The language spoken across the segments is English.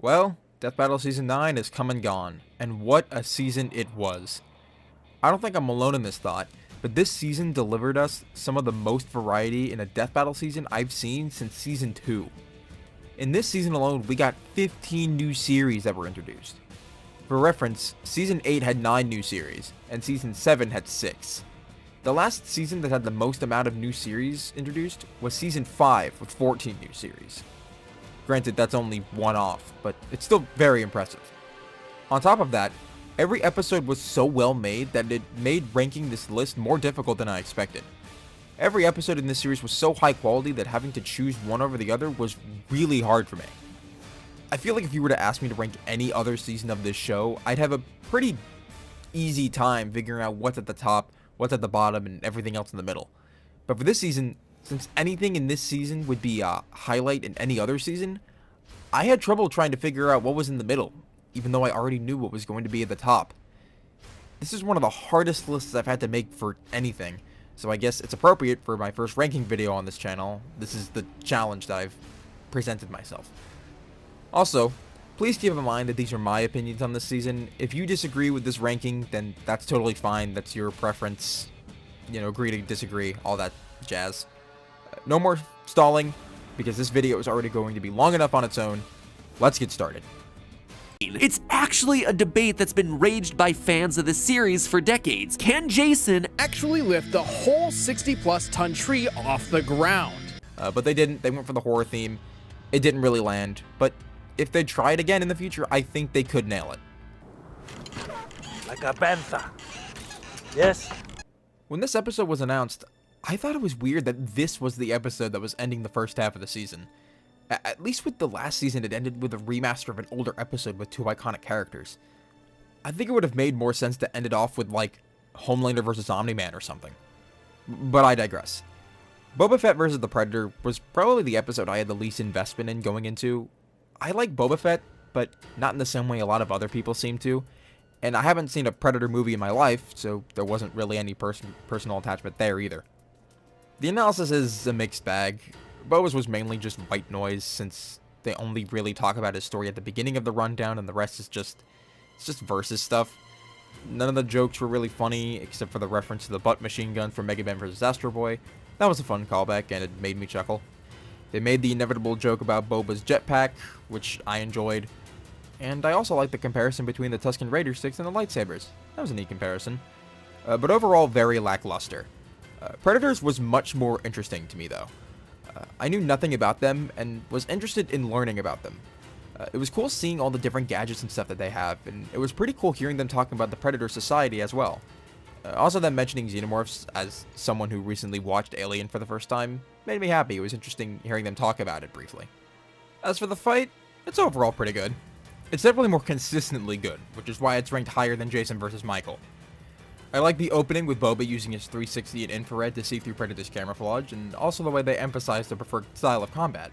Well, Death Battle Season 9 is come and gone, and what a season it was. I don't think I'm alone in this thought, but this season delivered us some of the most variety in a Death Battle season I've seen since Season 2. In this season alone, we got 15 new series that were introduced. For reference, Season 8 had 9 new series, and Season 7 had 6. The last season that had the most amount of new series introduced was Season 5 with 14 new series. Granted, that's only one off, but it's still very impressive. On top of that, every episode was so well made that it made ranking this list more difficult than I expected. Every episode in this series was so high quality that having to choose one over the other was really hard for me. I feel like if you were to ask me to rank any other season of this show, I'd have a pretty easy time figuring out what's at the top, what's at the bottom, and everything else in the middle. But for this season, since anything in this season would be a highlight in any other season, I had trouble trying to figure out what was in the middle, even though I already knew what was going to be at the top. This is one of the hardest lists I've had to make for anything, so I guess it's appropriate for my first ranking video on this channel. This is the challenge that I've presented myself. Also, please keep in mind that these are my opinions on this season. If you disagree with this ranking, then that's totally fine. That's your preference. Agree to disagree, all that jazz. No more stalling, because this video is already going to be long enough on its own. Let's get started. It's actually a debate that's been raged by fans of the series for decades. Can Jason actually lift the whole 60+ ton tree off the ground? But they didn't. They went for the horror theme. It didn't really land, but if they try it again in the future, I think they could nail it. Like a panther. Yes? When this episode was announced, I thought it was weird that this was the episode that was ending the first half of the season. At least with the last season, it ended with a remaster of an older episode with 2 iconic characters. I think it would have made more sense to end it off with, like, Homelander versus Omniman or something. But I digress. Boba Fett versus the Predator was probably the episode I had the least investment in going into. I like Boba Fett, but not in the same way a lot of other people seem to. And I haven't seen a Predator movie in my life, so there wasn't really any personal attachment there either. The analysis is a mixed bag. Boba's was mainly just white noise, since they only really talk about his story at the beginning of the rundown, and the rest is just versus stuff. None of the jokes were really funny, except for the reference to the butt machine gun from Mega Man vs. Astro Boy. That was a fun callback, and it made me chuckle. They made the inevitable joke about Boba's jetpack, which I enjoyed. And I also liked the comparison between the Tusken Raider sticks and the lightsabers. That was a neat comparison. But overall, very lackluster. Predators was much more interesting to me, though. I knew nothing about them, and was interested in learning about them. It was cool seeing all the different gadgets and stuff that they have, and it was pretty cool hearing them talking about the Predator Society as well. Also, them mentioning xenomorphs as someone who recently watched Alien for the first time made me happy. It was interesting hearing them talk about it briefly. As for the fight, it's overall pretty good. It's definitely more consistently good, which is why it's ranked higher than Jason vs. Michael. I like the opening with Boba using his 360 and infrared to see through Predator's camouflage, and also the way they emphasize the preferred style of combat.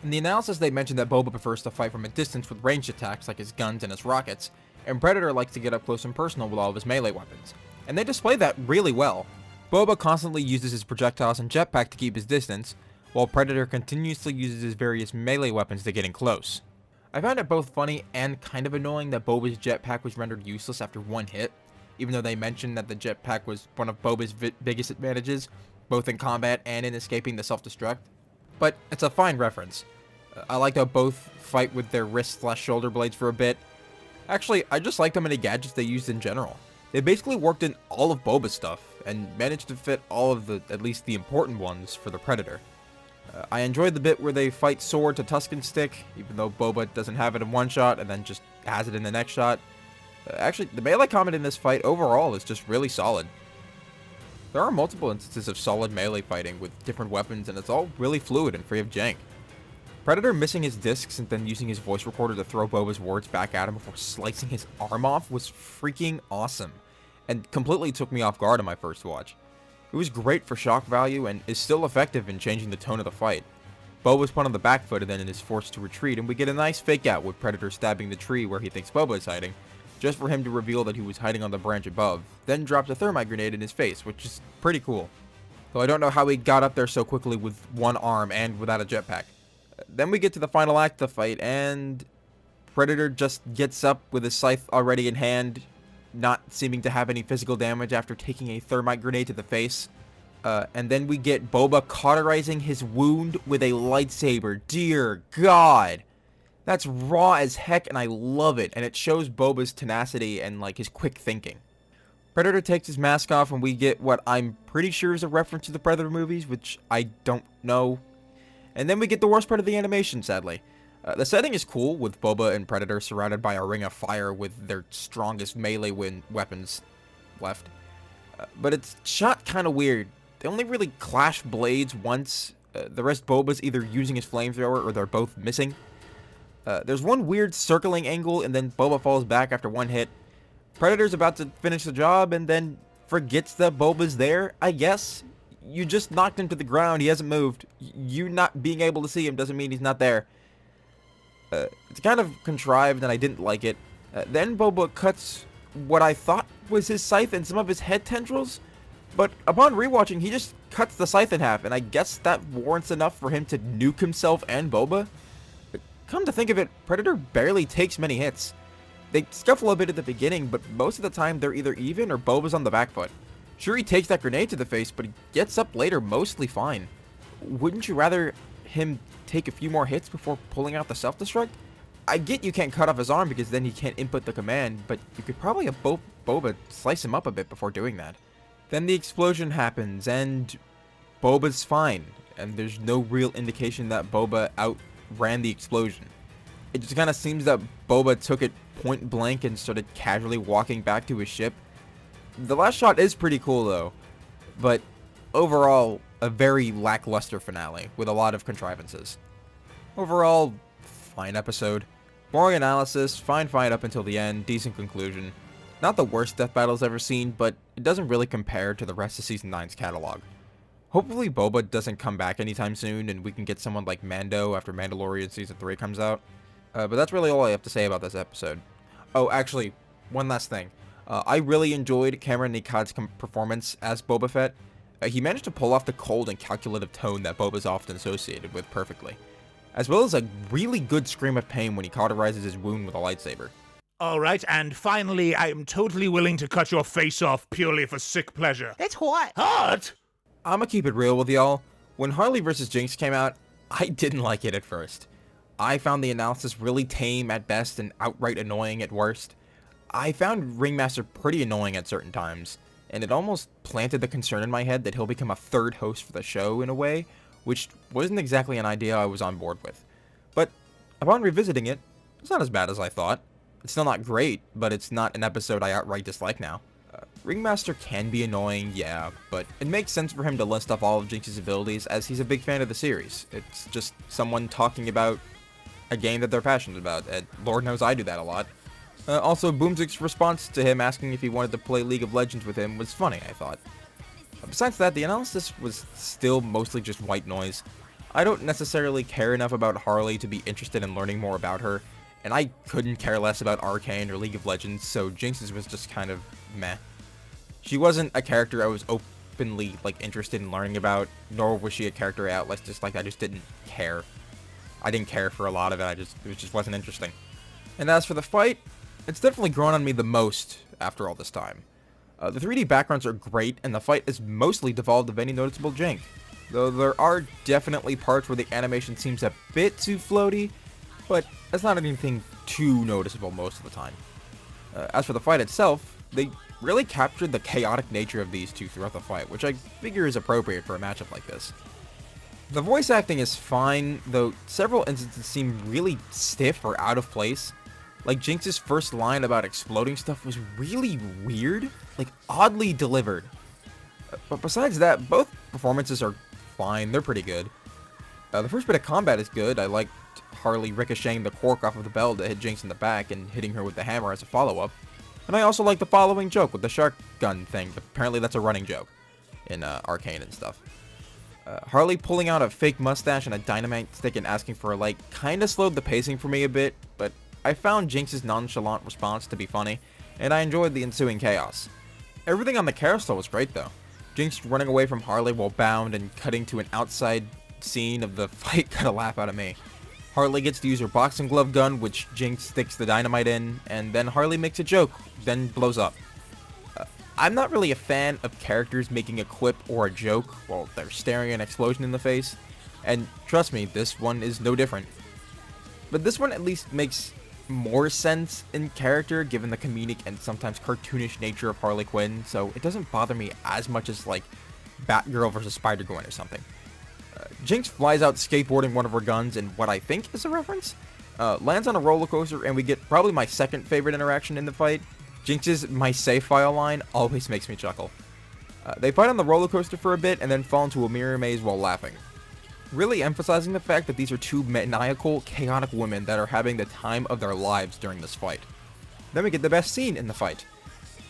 In the analysis, they mentioned that Boba prefers to fight from a distance with ranged attacks like his guns and his rockets, and Predator likes to get up close and personal with all of his melee weapons. And they display that really well. Boba constantly uses his projectiles and jetpack to keep his distance, while Predator continuously uses his various melee weapons to get in close. I found it both funny and kind of annoying that Boba's jetpack was rendered useless after one hit, even though they mentioned that the jetpack was one of Boba's biggest advantages, both in combat and in escaping the self-destruct. But it's a fine reference. I liked how both fight with their wrist/shoulder blades for a bit. Actually, I just liked how many gadgets they used in general. They basically worked in all of Boba's stuff, and managed to fit all of at least the important ones for the Predator. I enjoyed the bit where they fight sword to Tusken stick, even though Boba doesn't have it in one shot and then just has it in the next shot. Actually, the melee combat in this fight overall is just really solid. There are multiple instances of solid melee fighting with different weapons, and it's all really fluid and free of jank. Predator missing his discs and then using his voice recorder to throw Boba's words back at him before slicing his arm off was freaking awesome, and completely took me off guard on my first watch. It was great for shock value and is still effective in changing the tone of the fight. Boba's put on the back foot and then is forced to retreat, and we get a nice fake out with Predator stabbing the tree where he thinks Boba is hiding, just for him to reveal that he was hiding on the branch above, then drops a thermite grenade in his face, which is pretty cool. Though I don't know how he got up there so quickly with one arm and without a jetpack. Then we get to the final act of the fight, and Predator just gets up with his scythe already in hand, not seeming to have any physical damage after taking a thermite grenade to the face. And then we get Boba cauterizing his wound with a lightsaber. Dear God. That's raw as heck, and I love it. And it shows Boba's tenacity and, like, his quick thinking. Predator takes his mask off, and we get what I'm pretty sure is a reference to the Predator movies, which I don't know. And then we get the worst part of the animation, sadly. The setting is cool, with Boba and Predator surrounded by a ring of fire with their strongest melee weapons left. But it's shot kind of weird. They only really clash blades once. The rest Boba's either using his flamethrower or they're both missing. There's one weird circling angle, and then Boba falls back after one hit. Predator's about to finish the job and then forgets that Boba's there, I guess. You just knocked him to the ground. He hasn't moved. You not being able to see him doesn't mean he's not there. It's kind of contrived, and I didn't like it. Then Boba cuts what I thought was his scythe and some of his head tendrils, but upon rewatching, he just cuts the scythe in half, and I guess that warrants enough for him to nuke himself and Boba. But come to think of it, Predator barely takes many hits. They scuffle a bit at the beginning, but most of the time they're either even or Boba's on the back foot. Sure, he takes that grenade to the face, but he gets up later mostly fine. Wouldn't you rather him take a few more hits before pulling out the self-destruct? I get you can't cut off his arm because then he can't input the command, but you could probably have Boba slice him up a bit before doing that. Then the explosion happens, and Boba's fine, and there's no real indication that Boba outran the explosion. It just kind of seems that Boba took it point blank and started casually walking back to his ship. The last shot is pretty cool though, but overall, a very lackluster finale with a lot of contrivances. Overall, fine episode. Boring analysis, fine fight up until the end, decent conclusion. Not the worst death battles ever seen, but it doesn't really compare to the rest of Season 9's catalog. Hopefully Boba doesn't come back anytime soon and we can get someone like Mando after Mandalorian Season 3 comes out. But that's really all I have to say about this episode. Oh, actually, one last thing. I really enjoyed Cameron Nicod's performance as Boba Fett. He managed to pull off the cold and calculative tone that Boba's often associated with perfectly, as well as a really good scream of pain when he cauterizes his wound with a lightsaber. All right, and finally, I am totally willing to cut your face off purely for sick pleasure. It's what? Hot! I'ma keep it real with y'all. When Harley vs. Jinx came out, I didn't like it at first. I found the analysis really tame at best and outright annoying at worst. I found Ringmaster pretty annoying at certain times, and it almost planted the concern in my head that he'll become a third host for the show in a way, which wasn't exactly an idea I was on board with. But upon revisiting it, it's not as bad as I thought. It's still not great, but it's not an episode I outright dislike now. Ringmaster can be annoying, yeah, but it makes sense for him to list off all of Jinx's abilities as he's a big fan of the series. It's just someone talking about a game that they're passionate about, and Lord knows I do that a lot. Also, Boomzik's response to him asking if he wanted to play League of Legends with him was funny, I thought. Besides that, the analysis was still mostly just white noise. I don't necessarily care enough about Harley to be interested in learning more about her, and I couldn't care less about Arcane or League of Legends, so Jinx's was just kind of meh. She wasn't a character I was openly interested in learning about, nor was she a character I just didn't care. I didn't care for a lot of it, it just wasn't interesting. And as for the fight, it's definitely grown on me the most after all this time. The 3D backgrounds are great, and the fight is mostly devolved of any noticeable jank. Though there are definitely parts where the animation seems a bit too floaty, but that's not anything too noticeable most of the time. As for the fight itself, they really captured the chaotic nature of these two throughout the fight, which I figure is appropriate for a matchup like this. The voice acting is fine, though several instances seem really stiff or out of place. Like, Jinx's first line about exploding stuff was really weird, oddly delivered. But besides that, both performances are fine, they're pretty good. The first bit of combat is good. I liked Harley ricocheting the cork off of the bell to hit Jinx in the back and hitting her with the hammer as a follow-up. And I also like the following joke with the shark gun thing, but apparently that's a running joke in Arcane and stuff. Harley pulling out a fake mustache and a dynamite stick and asking for a light kinda slowed the pacing for me a bit, but I found Jinx's nonchalant response to be funny, and I enjoyed the ensuing chaos. Everything on the carousel was great though. Jinx running away from Harley while bound and cutting to an outside scene of the fight got a laugh out of me. Harley gets to use her boxing glove gun, which Jinx sticks the dynamite in, and then Harley makes a joke, then blows up. I'm not really a fan of characters making a quip or a joke while they're staring an explosion in the face, and trust me, this one is no different. But this one at least makes more sense in character given the comedic and sometimes cartoonish nature of Harley Quinn, so it doesn't bother me as much as like Batgirl versus Spider-Gwen or something. Jinx flies out skateboarding one of her guns in what I think is a reference, lands on a roller coaster, and we get probably my second favorite interaction in the fight. Jinx's "my save file" line always makes me chuckle. They fight on the roller coaster for a bit and then fall into a mirror maze while laughing, really emphasizing the fact that these are two maniacal, chaotic women that are having the time of their lives during this fight. Then we get the best scene in the fight.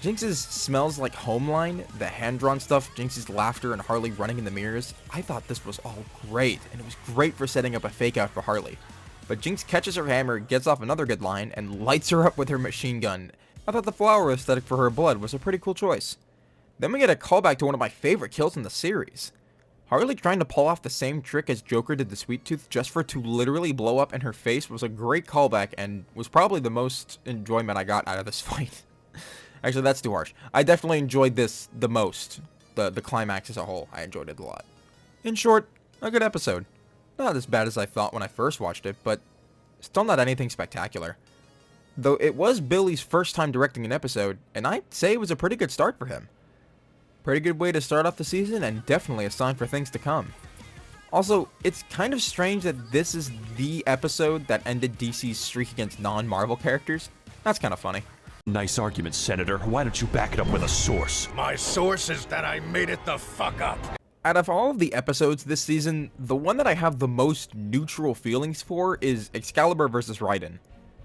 Jinx's "smells like home" line, the hand-drawn stuff, Jinx's laughter, and Harley running in the mirrors. I thought this was all great, and it was great for setting up a fake-out for Harley. But Jinx catches her hammer, gets off another good line, and lights her up with her machine gun. I thought the flower aesthetic for her blood was a pretty cool choice. Then we get a callback to one of my favorite kills in the series. Harley trying to pull off the same trick as Joker did the Sweet Tooth just for it to literally blow up in her face was a great callback and was probably the most enjoyment I got out of this fight. Actually, that's too harsh. I definitely enjoyed this the most. The climax as a whole, I enjoyed it a lot. In short, a good episode. Not as bad as I thought when I first watched it, but still not anything spectacular. Though it was Billy's first time directing an episode, and I'd say it was a pretty good start for him. Pretty good way to start off the season, and definitely a sign for things to come. Also, it's kind of strange that this is the episode that ended DC's streak against non-Marvel characters. That's kind of funny. Nice argument, Senator. Why don't you back it up with a source? My source is that I made it the fuck up. Out of all of the episodes this season, the one that I have the most neutral feelings for is Excalibur vs. Ryden.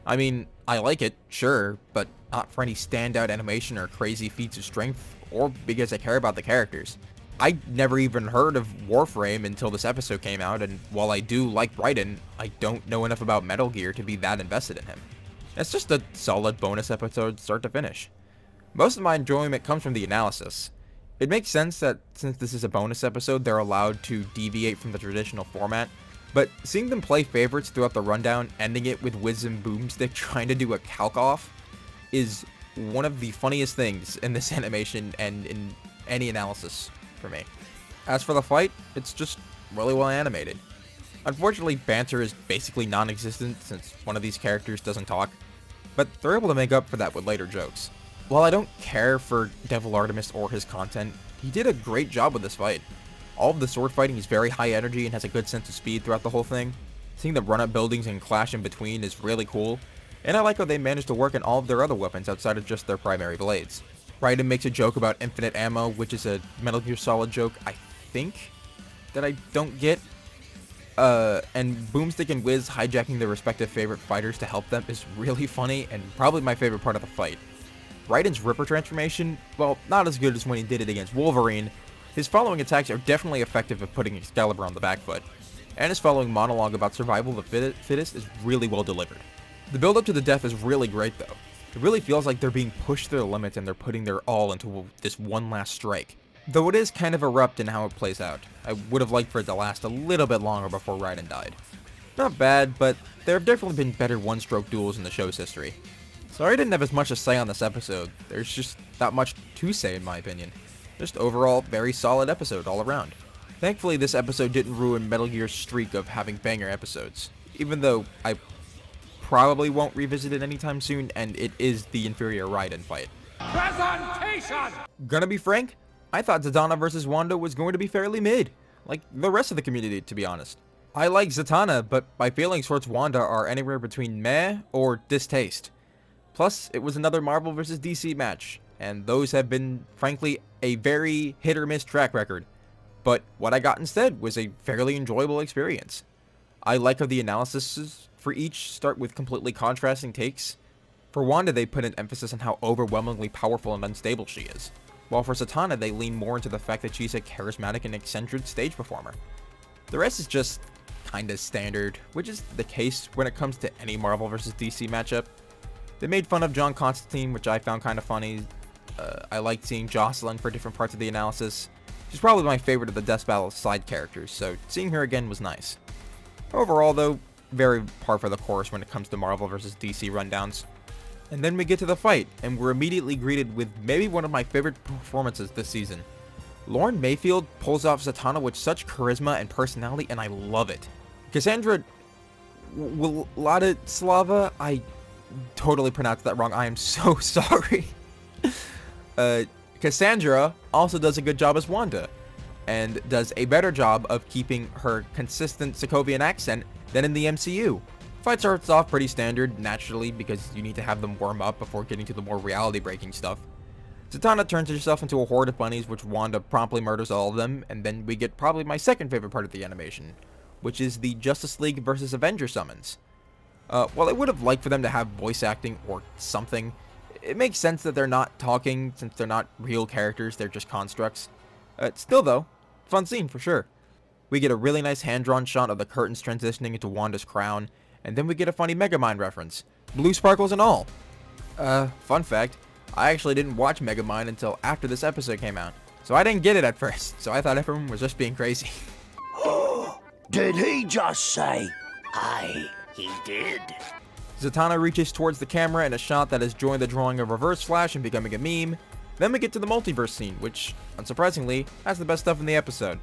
I mean, I like it, sure, but not for any standout animation or crazy feats of strength, or because I care about the characters. I never even heard of Warframe until this episode came out, and while I do like Ryden, I don't know enough about Metal Gear to be that invested in him. It's just a solid bonus episode start to finish. Most of my enjoyment comes from the analysis. It makes sense that since this is a bonus episode, they're allowed to deviate from the traditional format, but seeing them play favorites throughout the rundown, ending it with Wiz and Boomstick trying to do a calc off, is one of the funniest things in this animation and in any analysis for me. As for the fight, it's just really well animated. Unfortunately, banter is basically non-existent since one of these characters doesn't talk, but they're able to make up for that with later jokes. While I don't care for Devil Artemis or his content, he did a great job with this fight. All of the sword fighting is very high energy and has a good sense of speed throughout the whole thing. Seeing them run up buildings and clash in between is really cool, and I like how they managed to work in all of their other weapons outside of just their primary blades. Ryden makes a joke about infinite ammo, which is a Metal Gear Solid joke, I think, that I don't get. And Boomstick and Wiz hijacking their respective favorite fighters to help them is really funny and probably my favorite part of the fight. Ryden's Ripper transformation, well, not as good as when he did it against Wolverine. His following attacks are definitely effective at putting Excalibur on the back foot, and his following monologue about survival of the fittest is really well delivered. The build up to the death is really great though. It really feels like they're being pushed to their limits and they're putting their all into this one last strike. Though it is kind of abrupt in how it plays out. I would have liked for it to last a little bit longer before Ryden died. Not bad, but there have definitely been better one-stroke duels in the show's history. Sorry I didn't have as much to say on this episode. There's just not much to say in my opinion. Just overall, very solid episode all around. Thankfully, this episode didn't ruin Metal Gear's streak of having banger episodes, even though I probably won't revisit it anytime soon, and it is the inferior Ryden fight. Presentation! Gonna be frank, I thought Zatanna vs. Wanda was going to be fairly mid, like the rest of the community to be honest. I like Zatanna, but my feelings towards Wanda are anywhere between meh or distaste. Plus, it was another Marvel vs. DC match, and those have been, frankly, a very hit-or-miss track record. But what I got instead was a fairly enjoyable experience. I like how the analyses for each start with completely contrasting takes. For Wanda, they put an emphasis on how overwhelmingly powerful and unstable she is, while for Zatanna, they lean more into the fact that she's a charismatic and eccentric stage performer. The rest is just kinda standard, which is the case when it comes to any Marvel vs. DC matchup. They made fun of John Constantine, which I found kinda funny. I liked seeing Jocelyn for different parts of the analysis. She's probably my favorite of the Death Battle side characters, so seeing her again was nice. Overall though, very par for the course when it comes to Marvel vs. DC rundowns. And then we get to the fight, and we're immediately greeted with maybe one of my favorite performances this season. Lauren Mayfield pulls off Zatanna with such charisma and personality, and I love it. Cassandra Wladislava, I totally pronounced that wrong. I am so sorry. Cassandra also does a good job as Wanda, and does a better job of keeping her consistent Sokovian accent than in the MCU. Fight starts off pretty standard, naturally, because you need to have them warm up before getting to the more reality-breaking stuff. Zatanna turns herself into a horde of bunnies, which Wanda promptly murders all of them, and then we get probably my second favorite part of the animation, which is the Justice League vs. Avenger summons. While I would have liked for them to have voice acting or something, it makes sense that they're not talking since they're not real characters, they're just constructs. Still though, fun scene for sure. We get a really nice hand-drawn shot of the curtains transitioning into Wanda's crown, and then we get a funny Megamind reference, blue sparkles and all. Fun fact, I actually didn't watch Megamind until after this episode came out, so I didn't get it at first, so I thought everyone was just being crazy. Did he just say? Aye, he did. Zatanna reaches towards the camera in a shot that has joined the drawing of Reverse Flash and becoming a meme. Then we get to the multiverse scene, which, unsurprisingly, has the best stuff in the episode.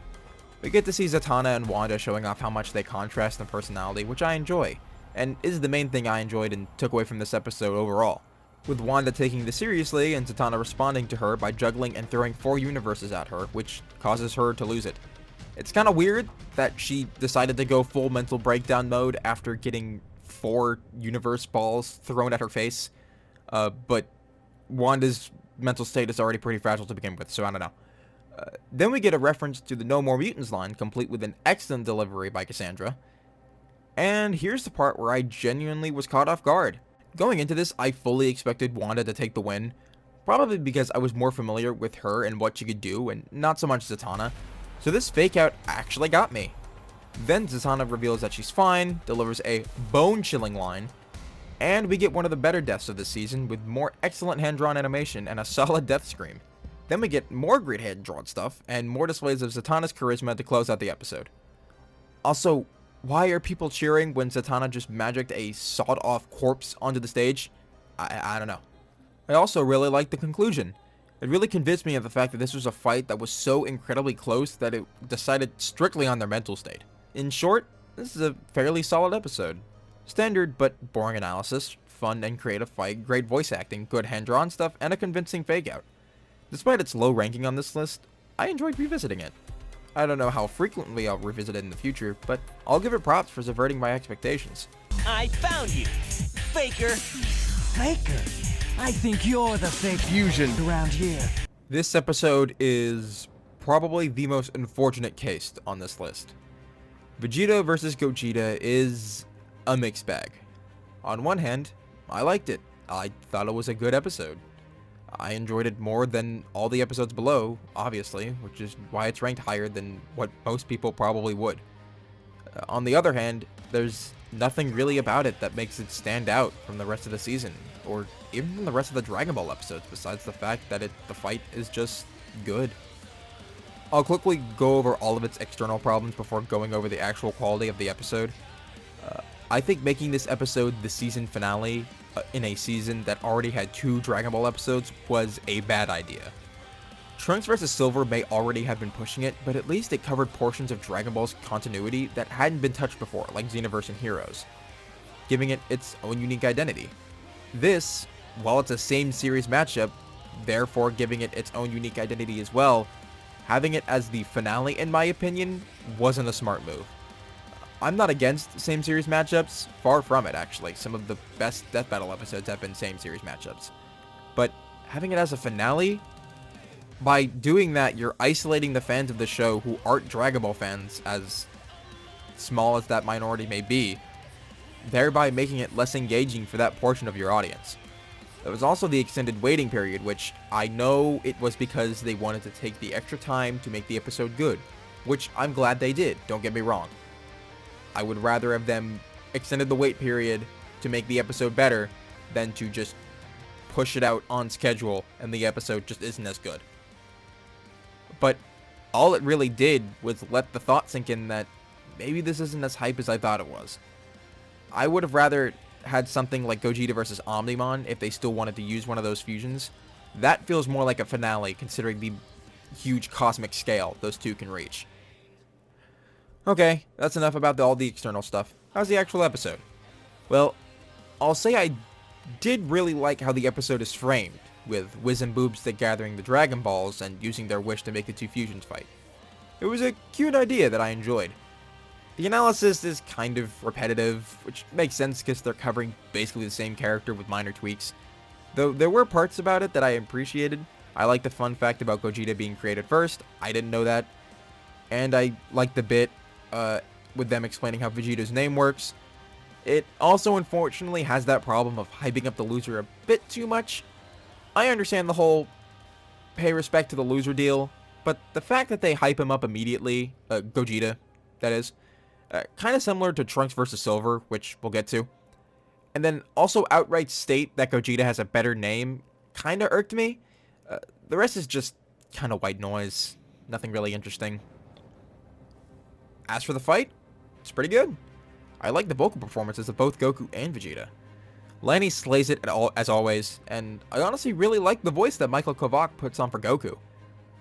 We get to see Zatanna and Wanda showing off how much they contrast in personality, which I enjoy, and is the main thing I enjoyed and took away from this episode overall. With Wanda taking this seriously and Zatanna responding to her by juggling and throwing 4 universes at her, which causes her to lose it. It's kind of weird that she decided to go full mental breakdown mode after getting 4 universe balls thrown at her face, but Wanda's mental state is already pretty fragile to begin with, so I don't know. Then we get a reference to the No More Mutants line, complete with an excellent delivery by Cassandra. And here's the part where I genuinely was caught off guard. Going into this, I fully expected Wanda to take the win, probably because I was more familiar with her and what she could do, and not so much Zatanna. So this fake out actually got me. Then Zatanna reveals that she's fine, delivers a bone-chilling line, and we get one of the better deaths of the season with more excellent hand-drawn animation and a solid death scream. Then we get more great hand-drawn stuff and more displays of Zatanna's charisma to close out the episode. Also, why are people cheering when Zatanna just magicked a sawed-off corpse onto the stage? I don't know. I also really like the conclusion. It really convinced me of the fact that this was a fight that was so incredibly close that it decided strictly on their mental state. In short, this is a fairly solid episode. Standard but boring analysis, fun and creative fight, great voice acting, good hand-drawn stuff, and a convincing fake-out. Despite its low ranking on this list, I enjoyed revisiting it. I don't know how frequently I'll revisit it in the future, but I'll give it props for subverting my expectations. I found you, Faker. Faker? I think you're the fake fusion around here. This episode is probably the most unfortunate case on this list. Vegeta vs. Gogeta is a mixed bag. On one hand, I liked it. I thought it was a good episode. I enjoyed it more than all the episodes below, obviously, which is why it's ranked higher than what most people probably would. On the other hand, there's nothing really about it that makes it stand out from the rest of the season, or even from the rest of the Dragon Ball episodes, besides the fact that the fight is just good. I'll quickly go over all of its external problems before going over the actual quality of the episode. I think making this episode the season finale in a season that already had 2 Dragon Ball episodes was a bad idea. Trunks vs. Silver may already have been pushing it, but at least it covered portions of Dragon Ball's continuity that hadn't been touched before, like Xenoverse and Heroes, giving it its own unique identity. This, while it's a same series matchup, therefore giving it its own unique identity as well, having it as the finale, in my opinion, wasn't a smart move. I'm not against same series matchups, far from it actually. Some of the best Death Battle episodes have been same series matchups. But having it as a finale, by doing that, you're isolating the fans of the show who aren't Dragon Ball fans, as small as that minority may be, thereby making it less engaging for that portion of your audience. There was also the extended waiting period, which I know it was because they wanted to take the extra time to make the episode good, which I'm glad they did, don't get me wrong. I would rather have them extended the wait period to make the episode better than to just push it out on schedule and the episode just isn't as good. But all it really did was let the thought sink in that maybe this isn't as hype as I thought it was. I would have rather had something like Gogeta versus Omniman if they still wanted to use one of those fusions. That feels more like a finale, considering the huge cosmic scale those two can reach. Okay, that's enough about all the external stuff. How's the actual episode? Well, I'll say I did really like how the episode is framed, with Wiz and Boobs that gathering the Dragon Balls and using their wish to make the two fusions fight. It was a cute idea that I enjoyed. The analysis is kind of repetitive, which makes sense because they're covering basically the same character with minor tweaks. Though there were parts about it that I appreciated. I like the fun fact about Gogeta being created first. I didn't know that. And I like the bit with them explaining how Vegeta's name works. It also unfortunately has that problem of hyping up the loser a bit too much. I understand the whole pay respect to the loser deal, but the fact that they hype him up immediately, Gogeta, that is, kind of similar to Trunks vs. Silver, which we'll get to, and then also outright state that Gogeta has a better name, kind of irked me. The rest is just kind of white noise, nothing really interesting. As for the fight, it's pretty good. I like the vocal performances of both Goku and Vegeta. Lanny slays it as always, and I honestly really like the voice that Michael Kovac puts on for Goku.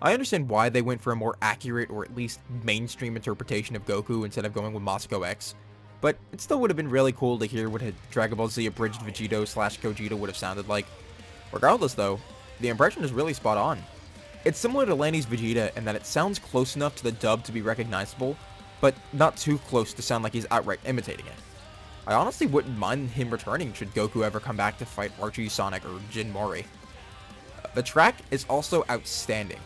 I understand why they went for a more accurate or at least mainstream interpretation of Goku instead of going with Moscow X, but it still would have been really cool to hear what a Dragon Ball Z abridged Vegito/Gogeta would have sounded like. Regardless though, the impression is really spot on. It's similar to Lanny's Vegeta in that it sounds close enough to the dub to be recognizable, but not too close to sound like he's outright imitating it. I honestly wouldn't mind him returning should Goku ever come back to fight Archie, Sonic, or Jin Mori. The track is also outstanding.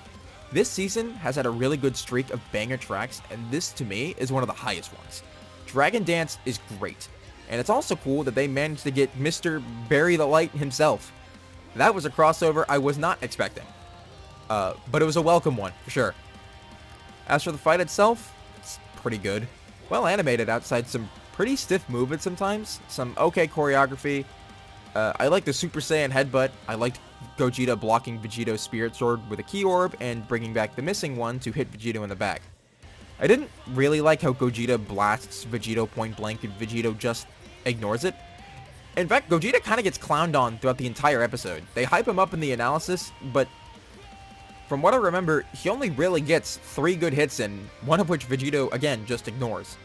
This season has had a really good streak of banger tracks, and this to me is one of the highest ones. Dragon Dance is great, and it's also cool that they managed to get Mr. Bury the Light himself. That was a crossover I was not expecting, but it was a welcome one, for sure. As for the fight itself, it's pretty good. Well animated outside some pretty stiff movement sometimes, some okay choreography. I like the Super Saiyan headbutt. I liked Gogeta blocking Vegeto's Spirit Sword with a Key Orb and bringing back the missing one to hit Vegito in the back. I didn't really like how Gogeta blasts Vegito point blank and Vegito just ignores it. In fact, Gogeta kind of gets clowned on throughout the entire episode. They hype him up in the analysis, but from what I remember, he only really gets 3 good hits in, one of which Vegito, again, just ignores.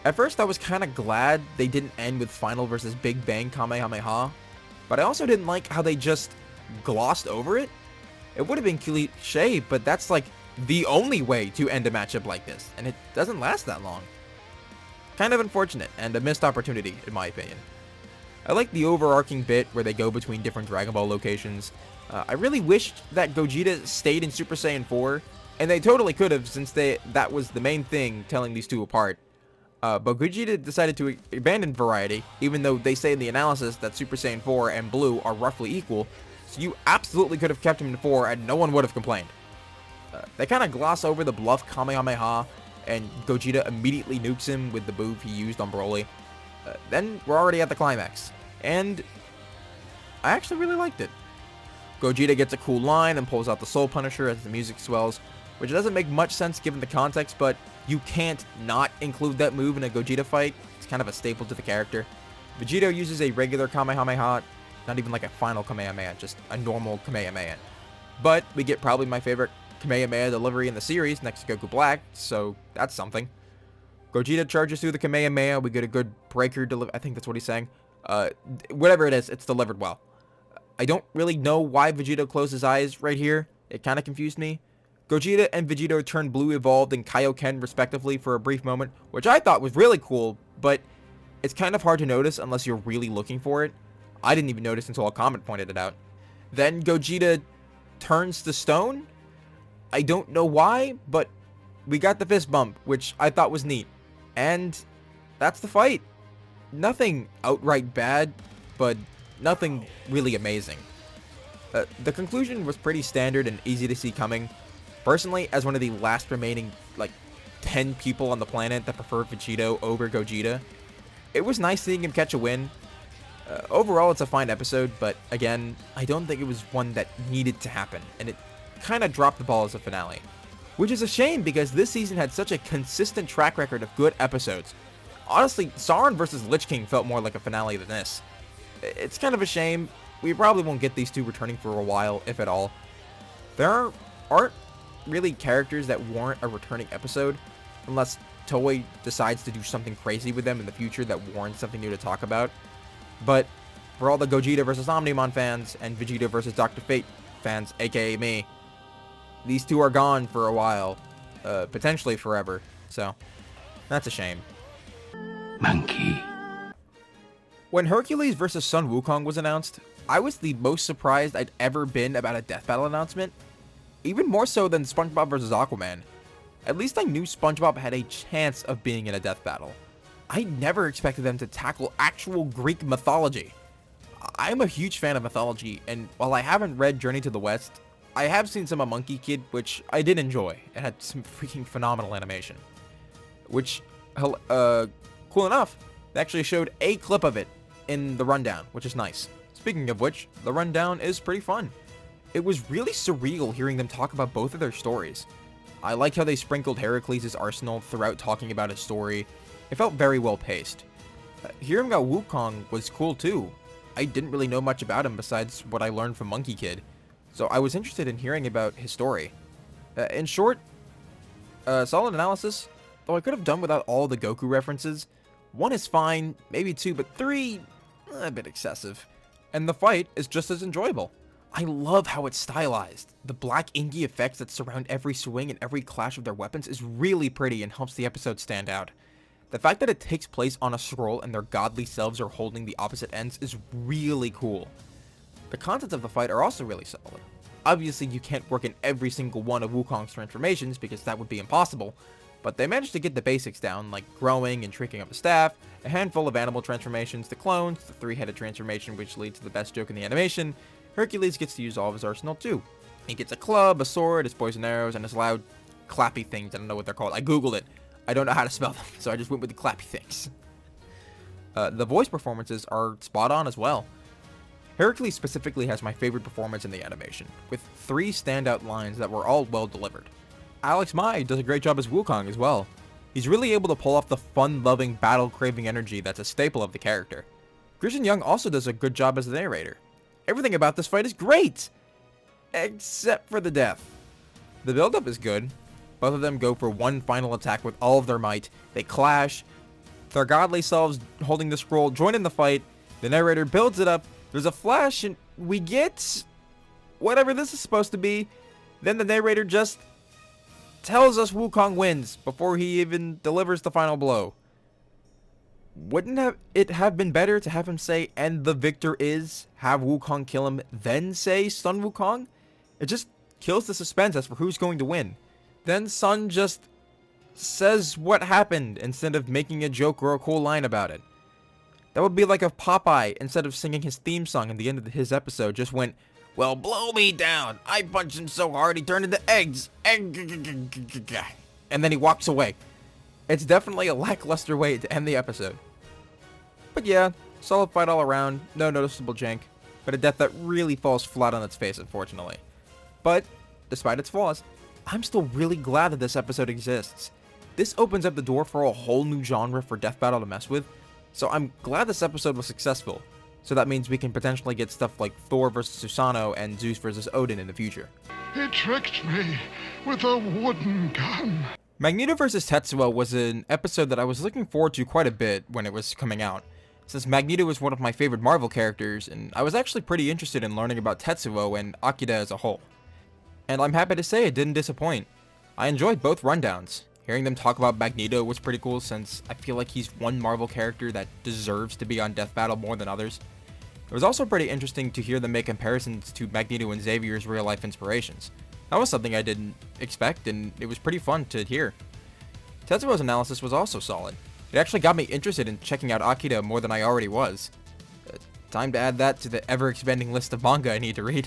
At first, I was kind of glad they didn't end with Final versus Big Bang Kamehameha, but I also didn't like how they just glossed over it. It would have been cliche, but that's like the only way to end a matchup like this, and it doesn't last that long. Kind of unfortunate, and a missed opportunity, in my opinion. I like the overarching bit where they go between different Dragon Ball locations. I really wished that Gogeta stayed in Super Saiyan 4, and they totally could have since that was the main thing telling these two apart. But Gogeta decided to abandon variety, even though they say in the analysis that Super Saiyan 4 and Blue are roughly equal, so you absolutely could have kept him in 4 and no one would have complained. They kind of gloss over the bluff Kamehameha, and Gogeta immediately nukes him with the move he used on Broly. Then we're already at the climax, and I actually really liked it. Gogeta gets a cool line and pulls out the Soul Punisher as the music swells, which doesn't make much sense given the context, but you can't not include that move in a Gogeta fight. It's kind of a staple to the character. Vegito uses a regular Kamehameha, not even like a final Kamehameha, just a normal Kamehameha. But we get probably my favorite Kamehameha delivery in the series next to Goku Black, so that's something. Gogeta charges through the Kamehameha, we get a good breaker delivery, I think that's what he's saying. Whatever it is, it's delivered well. I don't really know why Vegito closed his eyes right here. It kind of confused me. Gogeta and Vegito turned blue evolved and Kaioken respectively for a brief moment, which I thought was really cool, but it's kind of hard to notice unless you're really looking for it. I didn't even notice until a comment pointed it out. Then Gogeta turns to stone. I don't know why, but we got the fist bump, which I thought was neat. And that's the fight. Nothing outright bad, but nothing really amazing. The conclusion was pretty standard and easy to see coming. Personally, as one of the last remaining, 10 people on the planet that prefer Vegito over Gogeta, it was nice seeing him catch a win. Overall, it's a fine episode, but again, I don't think it was one that needed to happen, and it kind of dropped the ball as a finale. Which is a shame because this season had such a consistent track record of good episodes. Honestly, Sauron versus Lich King felt more like a finale than this. It's kind of a shame. We probably won't get these two returning for a while, if at all. There aren't really characters that warrant a returning episode, unless Toei decides to do something crazy with them in the future that warrants something new to talk about. But for all the Gogeta versus Omniman fans and Vegeta versus Dr. Fate fans, aka me, these two are gone for a while, potentially forever. So that's a shame. Monkey. When Hercules vs. Sun Wukong was announced, I was the most surprised I'd ever been about a death battle announcement. Even more so than SpongeBob vs. Aquaman. At least I knew SpongeBob had a chance of being in a death battle. I never expected them to tackle actual Greek mythology. I'm a huge fan of mythology, and while I haven't read Journey to the West, I have seen some of Monkey Kid, which I did enjoy. It had some freaking phenomenal animation. Which, cool enough, they actually showed a clip of it in the rundown, which is nice. Speaking of which, the rundown is pretty fun. It was really surreal hearing them talk about both of their stories. I liked how they sprinkled Hercules' arsenal throughout talking about his story. It felt very well paced. Hearing about Wukong was cool too. I didn't really know much about him besides what I learned from Monkey Kid, so I was interested in hearing about his story. In short, solid analysis, though I could have done without all the Goku references. 1 is fine, maybe 2, but 3, a bit excessive. And the fight is just as enjoyable. I love how it's stylized. The black inky effects that surround every swing and every clash of their weapons is really pretty and helps the episode stand out. The fact that it takes place on a scroll and their godly selves are holding the opposite ends is really cool. The contents of the fight are also really solid. Obviously, you can't work in every single one of Wukong's transformations because that would be impossible, but they managed to get the basics down, like growing and shrinking up a staff, a handful of animal transformations, the clones, the 3-headed transformation which leads to the best joke in the animation. Hercules gets to use all of his arsenal too. He gets a club, a sword, his poison arrows, and his loud clappy things. I don't know what they're called. I googled it. I don't know how to spell them, so I just went with the clappy things. The voice performances are spot on as well. Hercules specifically has my favorite performance in the animation, with 3 standout lines that were all well delivered. Alex Mai does a great job as Wukong as well. He's really able to pull off the fun-loving, battle-craving energy that's a staple of the character. Christian Young also does a good job as the narrator. Everything about this fight is great! Except for the death. The build-up is good. Both of them go for one final attack with all of their might. They clash. Their godly selves holding the scroll join in the fight. The narrator builds it up. There's a flash and we get whatever this is supposed to be. Then the narrator just tells us Wukong wins before he even delivers the final blow. Wouldn't it have been better to have him say, "and the victor is," have Wukong kill him, then say, "Sun Wukong"? It just kills the suspense as for who's going to win. Then Sun just says what happened instead of making a joke or a cool line about it. That would be like if Popeye, instead of singing his theme song at the end of his episode, just went, "Well, blow me down. I punched him so hard he turned into eggs. And then he walks away. It's definitely a lackluster way to end the episode. But yeah, solid fight all around, no noticeable jank, but a death that really falls flat on its face, unfortunately. But, despite its flaws, I'm still really glad that this episode exists. This opens up the door for a whole new genre for death battle to mess with, so I'm glad this episode was successful. So that means we can potentially get stuff like Thor vs. Susano and Zeus vs. Odin in the future. He tricked me with a wooden gun. Magneto vs. Tetsuo was an episode that I was looking forward to quite a bit when it was coming out, since Magneto is one of my favorite Marvel characters, and I was actually pretty interested in learning about Tetsuo and Akira as a whole. And I'm happy to say it didn't disappoint. I enjoyed both rundowns. Hearing them talk about Magneto was pretty cool, since I feel like he's one Marvel character that deserves to be on Death Battle more than others. It was also pretty interesting to hear them make comparisons to Magneto and Xavier's real-life inspirations. That was something I didn't expect, and it was pretty fun to hear. Tetsuo's analysis was also solid. It actually got me interested in checking out Akira more than I already was. Time to add that to the ever-expanding list of manga I need to read.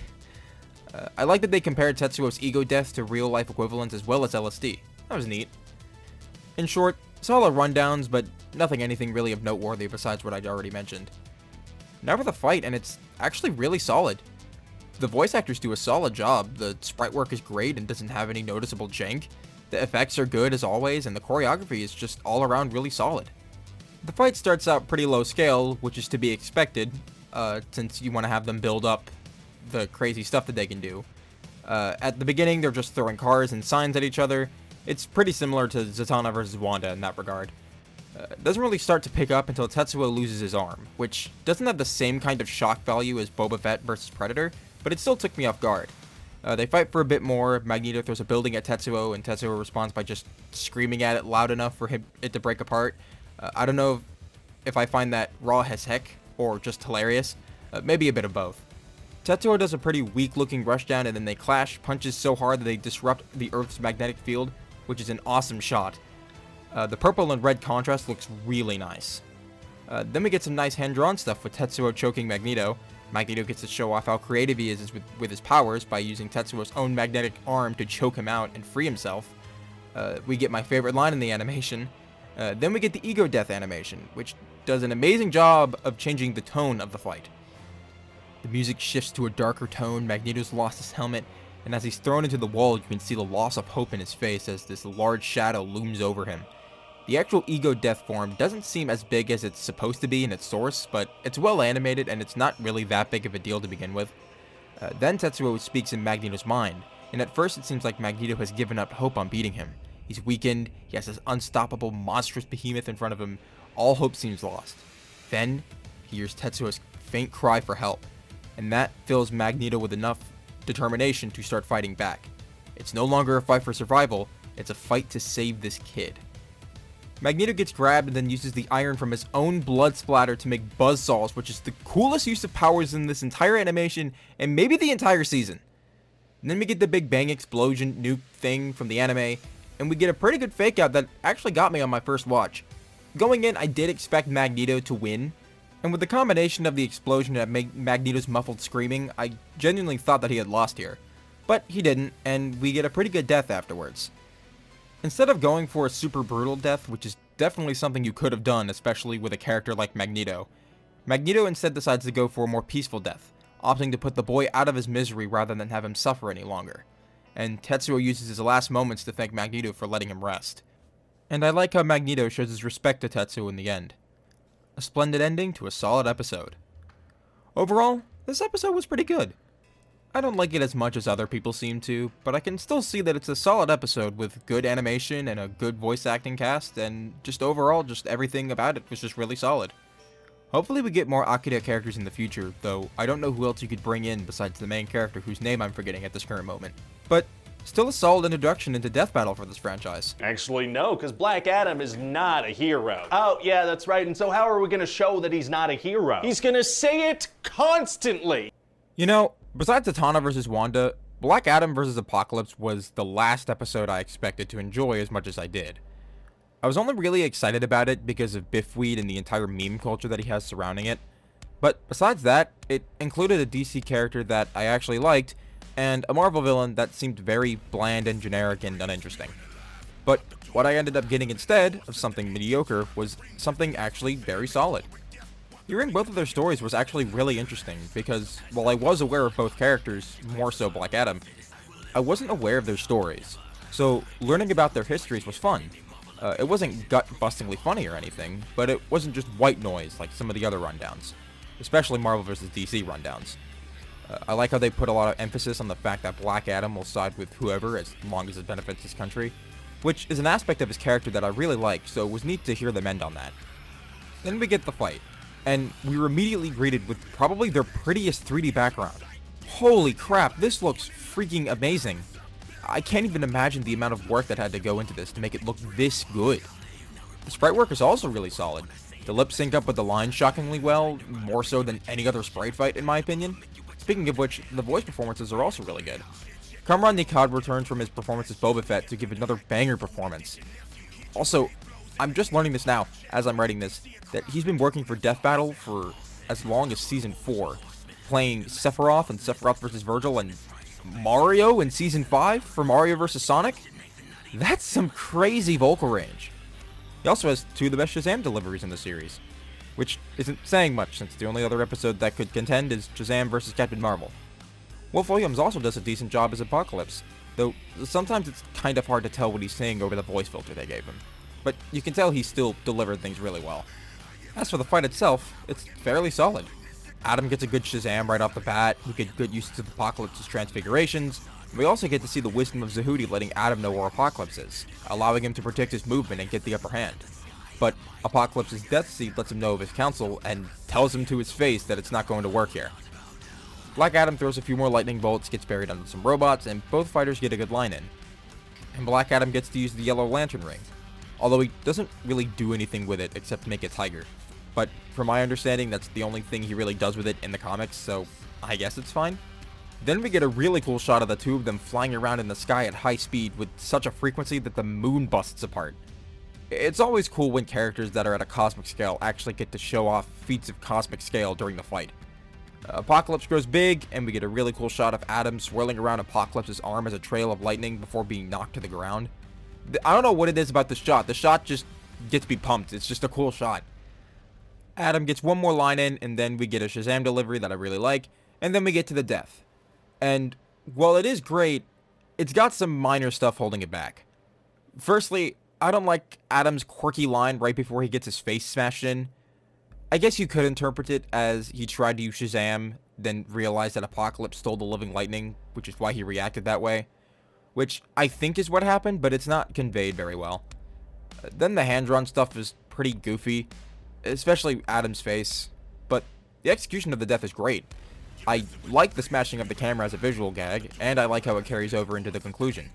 I like that they compared Tetsuo's ego death to real-life equivalents as well as LSD. That was neat. In short, solid rundowns, but anything really of noteworthy besides what I'd already mentioned. Now for the fight, and it's actually really solid. The voice actors do a solid job, the sprite work is great and doesn't have any noticeable jank, the effects are good as always, and the choreography is just all around really solid. The fight starts out pretty low scale, which is to be expected, since you want to have them build up the crazy stuff that they can do. At the beginning, they're just throwing cars and signs at each other. It's pretty similar to Zatanna versus Wanda in that regard. It doesn't really start to pick up until Tetsuo loses his arm, which doesn't have the same kind of shock value as Boba Fett versus Predator, but it still took me off guard. They fight for a bit more. Magneto throws a building at Tetsuo, and Tetsuo responds by just screaming at it loud enough for it to break apart. I don't know if I find that raw as heck or just hilarious. Maybe a bit of both. Tetsuo does a pretty weak-looking rushdown, and then they clash punches so hard that they disrupt the Earth's magnetic field, which is an awesome shot. The purple and red contrast looks really nice. Then we get some nice hand-drawn stuff with Tetsuo choking Magneto. Magneto gets to show off how creative he is with his powers by using Tetsuo's own magnetic arm to choke him out and free himself. We get my favorite line in the animation. Then we get the ego death animation, which does an amazing job of changing the tone of the fight. The music shifts to a darker tone, Magneto's lost his helmet, and as he's thrown into the wall, you can see the loss of hope in his face as this large shadow looms over him. The actual ego death form doesn't seem as big as it's supposed to be in its source, but it's well animated and it's not really that big of a deal to begin with. Then Tetsuo speaks in Magneto's mind, and at first it seems like Magneto has given up hope on beating him. He's weakened, he has this unstoppable, monstrous behemoth in front of him, all hope seems lost. Then, he hears Tetsuo's faint cry for help, and that fills Magneto with enough determination to start fighting back. It's no longer a fight for survival, it's a fight to save this kid. Magneto gets grabbed and then uses the iron from his own blood splatter to make buzzsaws, which is the coolest use of powers in this entire animation and maybe the entire season. And then we get the big bang explosion nuke thing from the anime, and we get a pretty good fake out that actually got me on my first watch. Going in, I did expect Magneto to win, and with the combination of the explosion and Magneto's muffled screaming, I genuinely thought that he had lost here. But he didn't, and we get a pretty good death afterwards. Instead of going for a super brutal death, which is definitely something you could have done, especially with a character like Magneto, Magneto instead decides to go for a more peaceful death, opting to put the boy out of his misery rather than have him suffer any longer. And Tetsuo uses his last moments to thank Magneto for letting him rest. And I like how Magneto shows his respect to Tetsuo in the end. A splendid ending to a solid episode. Overall, this episode was pretty good. I don't like it as much as other people seem to, but I can still see that it's a solid episode with good animation and a good voice acting cast, and just overall, just everything about it was just really solid. Hopefully we get more Akira characters in the future, though I don't know who else you could bring in besides the main character whose name I'm forgetting at this current moment. But still a solid introduction into Death Battle for this franchise. Actually, no, because Black Adam is not a hero. Oh, yeah, that's right. And so how are we going to show that he's not a hero? He's going to say it constantly. You know, besides Zatanna versus Wanda, Black Adam versus Apocalypse was the last episode I expected to enjoy as much as I did. I was only really excited about it because of Biffweed and the entire meme culture that he has surrounding it. But besides that, it included a DC character that I actually liked, and a Marvel villain that seemed very bland and generic and uninteresting. But what I ended up getting instead of something mediocre was something actually very solid. Hearing both of their stories was actually really interesting, because while I was aware of both characters, more so Black Adam, I wasn't aware of their stories. So learning about their histories was fun. It wasn't gut-bustingly funny or anything, but it wasn't just white noise like some of the other rundowns, especially Marvel vs. DC rundowns. I like how they put a lot of emphasis on the fact that Black Adam will side with whoever as long as it benefits his country, which is an aspect of his character that I really like, so it was neat to hear them end on that. Then we get the fight, and we were immediately greeted with probably their prettiest 3D background. Holy crap, this looks freaking amazing. I can't even imagine the amount of work that had to go into this to make it look this good. The sprite work is also really solid. The lip sync up with the lines shockingly well, more so than any other sprite fight in my opinion. Speaking of which, the voice performances are also really good. Kamran Nikad returns from his performance as Boba Fett to give another banger performance. Also, I'm just learning this now, as I'm writing this, that he's been working for Death Battle for as long as Season 4, playing Sephiroth and Sephiroth vs. Virgil and Mario in Season 5 for Mario vs. Sonic? That's some crazy vocal range. He also has 2 of the best Shazam deliveries in the series, which isn't saying much since the only other episode that could contend is Shazam vs. Captain Marvel. Wolf Williams also does a decent job as Apocalypse, though sometimes it's kind of hard to tell what he's saying over the voice filter they gave him. But you can tell he still delivered things really well. As for the fight itself, it's fairly solid. Adam gets a good Shazam right off the bat, we get good use of Apocalypse's transfigurations, and we also get to see the wisdom of Zehuti letting Adam know where Apocalypse is, allowing him to predict his movement and get the upper hand. But Apocalypse's death seed lets him know of his counsel and tells him to his face that it's not going to work here. Black Adam throws a few more lightning bolts, gets buried under some robots, and both fighters get a good line in. And Black Adam gets to use the Yellow Lantern ring, although he doesn't really do anything with it except make a tiger. But from my understanding, that's the only thing he really does with it in the comics, so I guess it's fine. Then we get a really cool shot of the two of them flying around in the sky at high speed with such a frequency that the moon busts apart. It's always cool when characters that are at a cosmic scale actually get to show off feats of cosmic scale during the fight. Apocalypse grows big, and we get a really cool shot of Adam swirling around Apocalypse's arm as a trail of lightning before being knocked to the ground. I don't know what it is about the shot. The shot just gets me pumped. It's just a cool shot. Adam gets one more line in, and then we get a Shazam delivery that I really like, and then we get to the death. And while it is great, it's got some minor stuff holding it back. Firstly, I don't like Adam's quirky line right before he gets his face smashed in. I guess you could interpret it as he tried to use Shazam, then realized that Apocalypse stole the living lightning, which is why he reacted that way. Which I think is what happened, but it's not conveyed very well. Then the hand-drawn stuff is pretty goofy, especially Adam's face, but the execution of the death is great. I like the smashing of the camera as a visual gag, and I like how it carries over into the conclusion.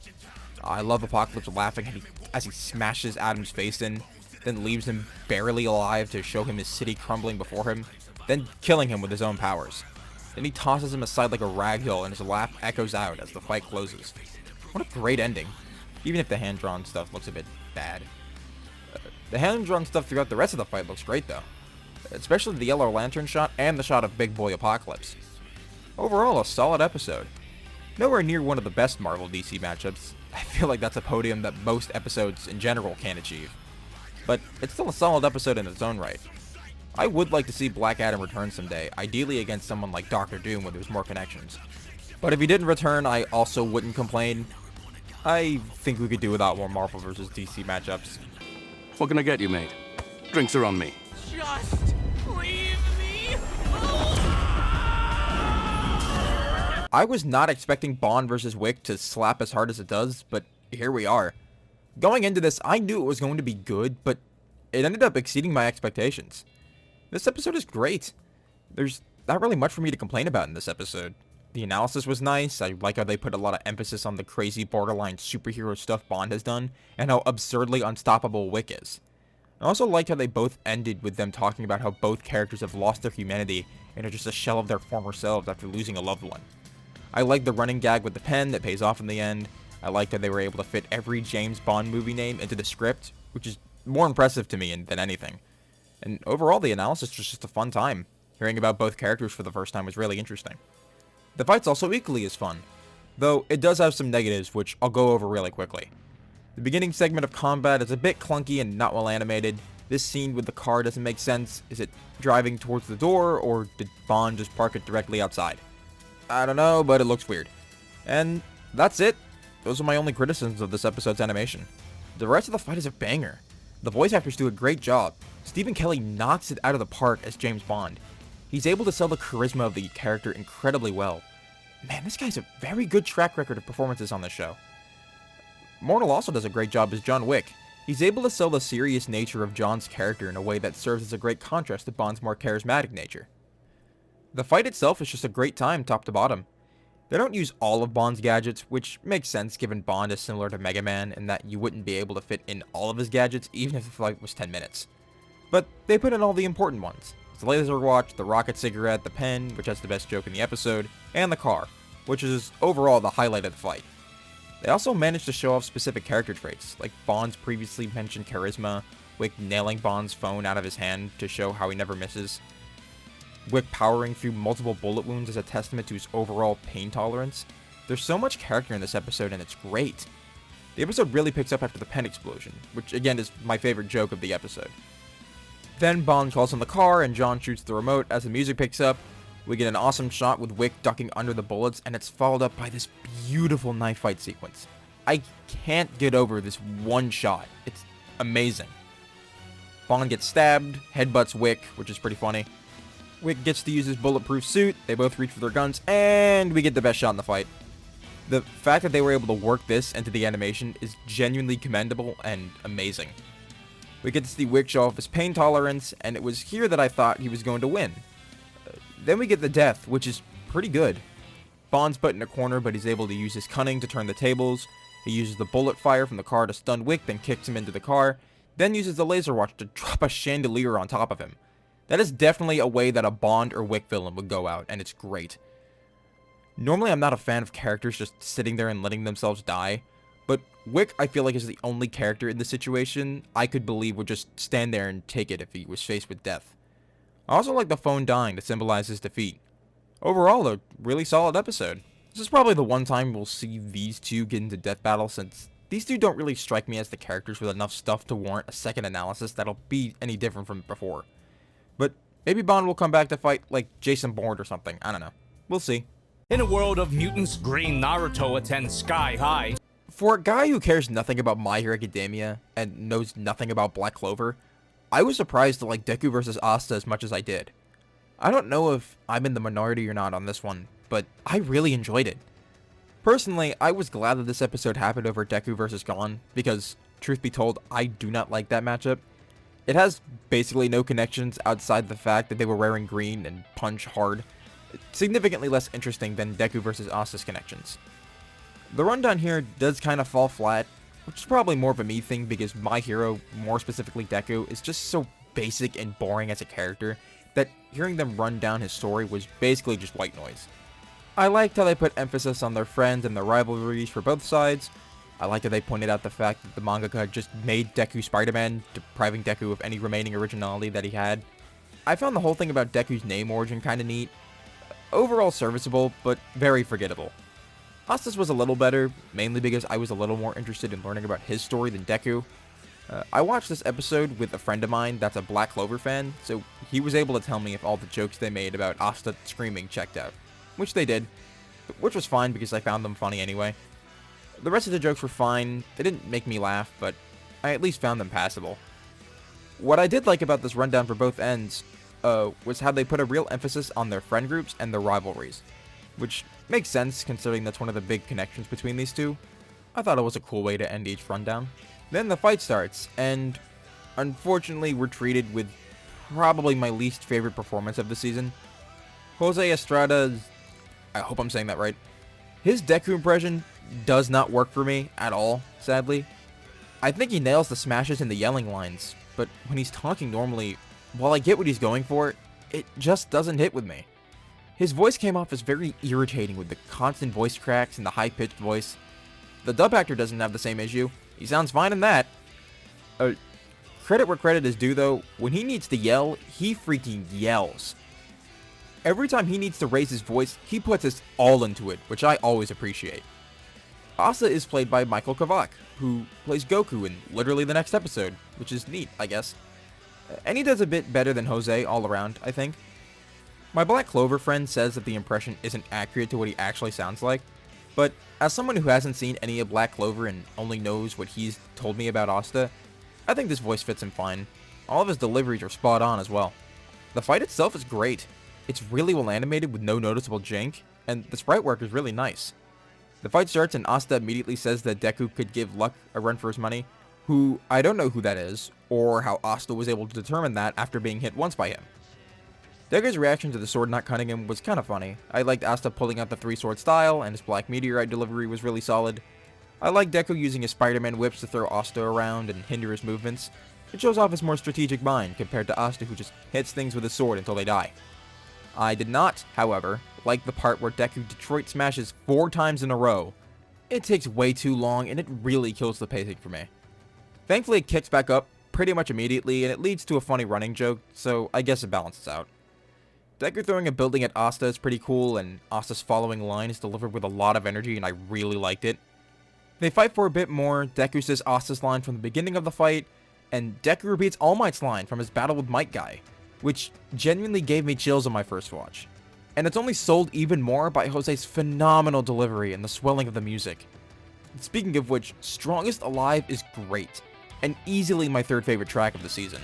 I love Apocalypse laughing as he smashes Adam's face in, then leaves him barely alive to show him his city crumbling before him, then killing him with his own powers. Then he tosses him aside like a ragdoll, and his laugh echoes out as the fight closes. What a great ending, even if the hand-drawn stuff looks a bit bad. The hand-drawn stuff throughout the rest of the fight looks great though, especially the Yellow Lantern shot and the shot of Big Boy Apocalypse. Overall, a solid episode. Nowhere near one of the best Marvel DC matchups. I feel like that's a podium that most episodes in general can't achieve. But it's still a solid episode in its own right. I would like to see Black Adam return someday, ideally against someone like Doctor Doom where there's more connections. But if he didn't return, I also wouldn't complain. I think we could do without more Marvel vs. DC matchups. What can I get you, mate? Drinks are on me. Just leave me I was not expecting Bond vs. Wick to slap as hard as it does, but here we are. Going into this, I knew it was going to be good, but it ended up exceeding my expectations. This episode is great. There's not really much for me to complain about in this episode. The analysis was nice. I like how they put a lot of emphasis on the crazy borderline superhero stuff Bond has done, and how absurdly unstoppable Wick is. I also liked how they both ended with them talking about how both characters have lost their humanity and are just a shell of their former selves after losing a loved one. I liked the running gag with the pen that pays off in the end. I liked how they were able to fit every James Bond movie name into the script, which is more impressive to me than anything. And overall, the analysis was just a fun time. Hearing about both characters for the first time was really interesting. The fight's also equally as fun, though it does have some negatives, which I'll go over really quickly. The beginning segment of combat is a bit clunky and not well animated. This scene with the car doesn't make sense. Is it driving towards the door, or did Bond just park it directly outside? I don't know, but it looks weird. And that's it. Those are my only criticisms of this episode's animation. The rest of the fight is a banger. The voice actors do a great job. Stephen Kelly knocks it out of the park as James Bond. He's able to sell the charisma of the character incredibly well. Man, this guy's a very good track record of performances on this show. Mortal also does a great job as John Wick. He's able to sell the serious nature of John's character in a way that serves as a great contrast to Bond's more charismatic nature. The fight itself is just a great time top to bottom. They don't use all of Bond's gadgets, which makes sense given Bond is similar to Mega Man in that you wouldn't be able to fit in all of his gadgets even if the fight was 10 minutes. But they put in all the important ones. The laser watch, the rocket cigarette, the pen, which has the best joke in the episode, and the car, which is overall the highlight of the fight. They also managed to show off specific character traits, like Bond's previously mentioned charisma, Wick nailing Bond's phone out of his hand to show how he never misses, Wick powering through multiple bullet wounds as a testament to his overall pain tolerance. There's so much character in this episode and it's great. The episode really picks up after the pen explosion, which again is my favorite joke of the episode. Then Bond calls on the car and John shoots the remote. As the music picks up, we get an awesome shot with Wick ducking under the bullets, and it's followed up by this beautiful knife fight sequence. I can't get over this one shot. It's amazing. Bond gets stabbed, headbutts Wick, which is pretty funny. Wick gets to use his bulletproof suit, they both reach for their guns, and we get the best shot in the fight. The fact that they were able to work this into the animation is genuinely commendable and amazing. We get to see Wick show off his pain tolerance, and it was here that I thought he was going to win. Then we get the death, which is pretty good. Bond's put in a corner, but he's able to use his cunning to turn the tables. He uses the bullet fire from the car to stun Wick, then kicks him into the car, then uses the laser watch to drop a chandelier on top of him. That is definitely a way that a Bond or Wick villain would go out, and it's great. Normally I'm not a fan of characters just sitting there and letting themselves die, but Wick I feel like is the only character in this situation I could believe would just stand there and take it if he was faced with death. I also like the phone dying to symbolize his defeat. Overall, a really solid episode. This is probably the one time we'll see these two get into death battle, since these two don't really strike me as the characters with enough stuff to warrant a second analysis that'll be any different from before. But maybe Bond will come back to fight like Jason Bourne or something, I don't know. We'll see. In a world of mutants, Green Naruto attends Sky High. For a guy who cares nothing about My Hero Academia and knows nothing about Black Clover, I was surprised to like Deku vs. Asta as much as I did. I don't know if I'm in the minority or not on this one, but I really enjoyed it. Personally, I was glad that this episode happened over Deku vs. Gon, because, truth be told, I do not like that matchup. It has basically no connections outside the fact that they were wearing green and punch hard. Significantly less interesting than Deku vs. Asta's connections. The rundown here does kind of fall flat, which is probably more of a me thing because my hero, more specifically Deku, is just so basic and boring as a character that hearing them run down his story was basically just white noise. I liked how they put emphasis on their friends and their rivalries for both sides. I liked how they pointed out the fact that the mangaka just made Deku Spider-Man, depriving Deku of any remaining originality that he had. I found the whole thing about Deku's name origin kinda neat. Overall serviceable, but very forgettable. Asta's was a little better, mainly because I was a little more interested in learning about his story than Deku. I watched this episode with a friend of mine that's a Black Clover fan, so he was able to tell me if all the jokes they made about Asta screaming checked out. Which they did, which was fine because I found them funny anyway. The rest of the jokes were fine, they didn't make me laugh, but I at least found them passable. What I did like about this rundown for both ends was how they put a real emphasis on their friend groups and their rivalries, which makes sense considering that's one of the big connections between these two. I thought it was a cool way to end each rundown. Then the fight starts, and unfortunately we're treated with probably my least favorite performance of the season. Jose Estrada's, I hope I'm saying that right, his Deku impression does not work for me at all, sadly. I think he nails the smashes and the yelling lines, but when he's talking normally, while I get what he's going for, it just doesn't hit with me. His voice came off as very irritating with the constant voice cracks and the high-pitched voice. The dub actor doesn't have the same issue. He sounds fine in that. Credit where credit is due though, when he needs to yell, he freaking yells. Every time he needs to raise his voice, he puts his all into it, which I always appreciate. Asta is played by Michael Kavak, who plays Goku in literally the next episode, which is neat, I guess. And he does a bit better than Jose all around, I think. My Black Clover friend says that the impression isn't accurate to what he actually sounds like, but as someone who hasn't seen any of Black Clover and only knows what he's told me about Asta, I think this voice fits him fine. All of his deliveries are spot on as well. The fight itself is great. It's really well animated with no noticeable jank, and the sprite work is really nice. The fight starts and Asta immediately says that Deku could give Luck a run for his money, who I don't know who that is, or how Asta was able to determine that after being hit once by him. Deku's reaction to the sword not cutting him was kinda funny. I liked Asta pulling out the three-sword style, and his Black Meteorite delivery was really solid. I like Deku using his Spider-Man whips to throw Asta around and hinder his movements. It shows off his more strategic mind compared to Asta, who just hits things with his sword until they die. I did not, however, like the part where Deku Detroit smashes 4 times in a row. It takes way too long, and it really kills the pacing for me. Thankfully, it kicks back up pretty much immediately, and it leads to a funny running joke, so I guess it balances out. Deku throwing a building at Asta is pretty cool, and Asta's following line is delivered with a lot of energy, and I really liked it. They fight for a bit more. Deku says Asta's line from the beginning of the fight, and Deku repeats All Might's line from his battle with Might Guy, which genuinely gave me chills on my first watch. And it's only sold even more by Jose's phenomenal delivery and the swelling of the music. Speaking of which, Strongest Alive is great, and easily my third favorite track of the season.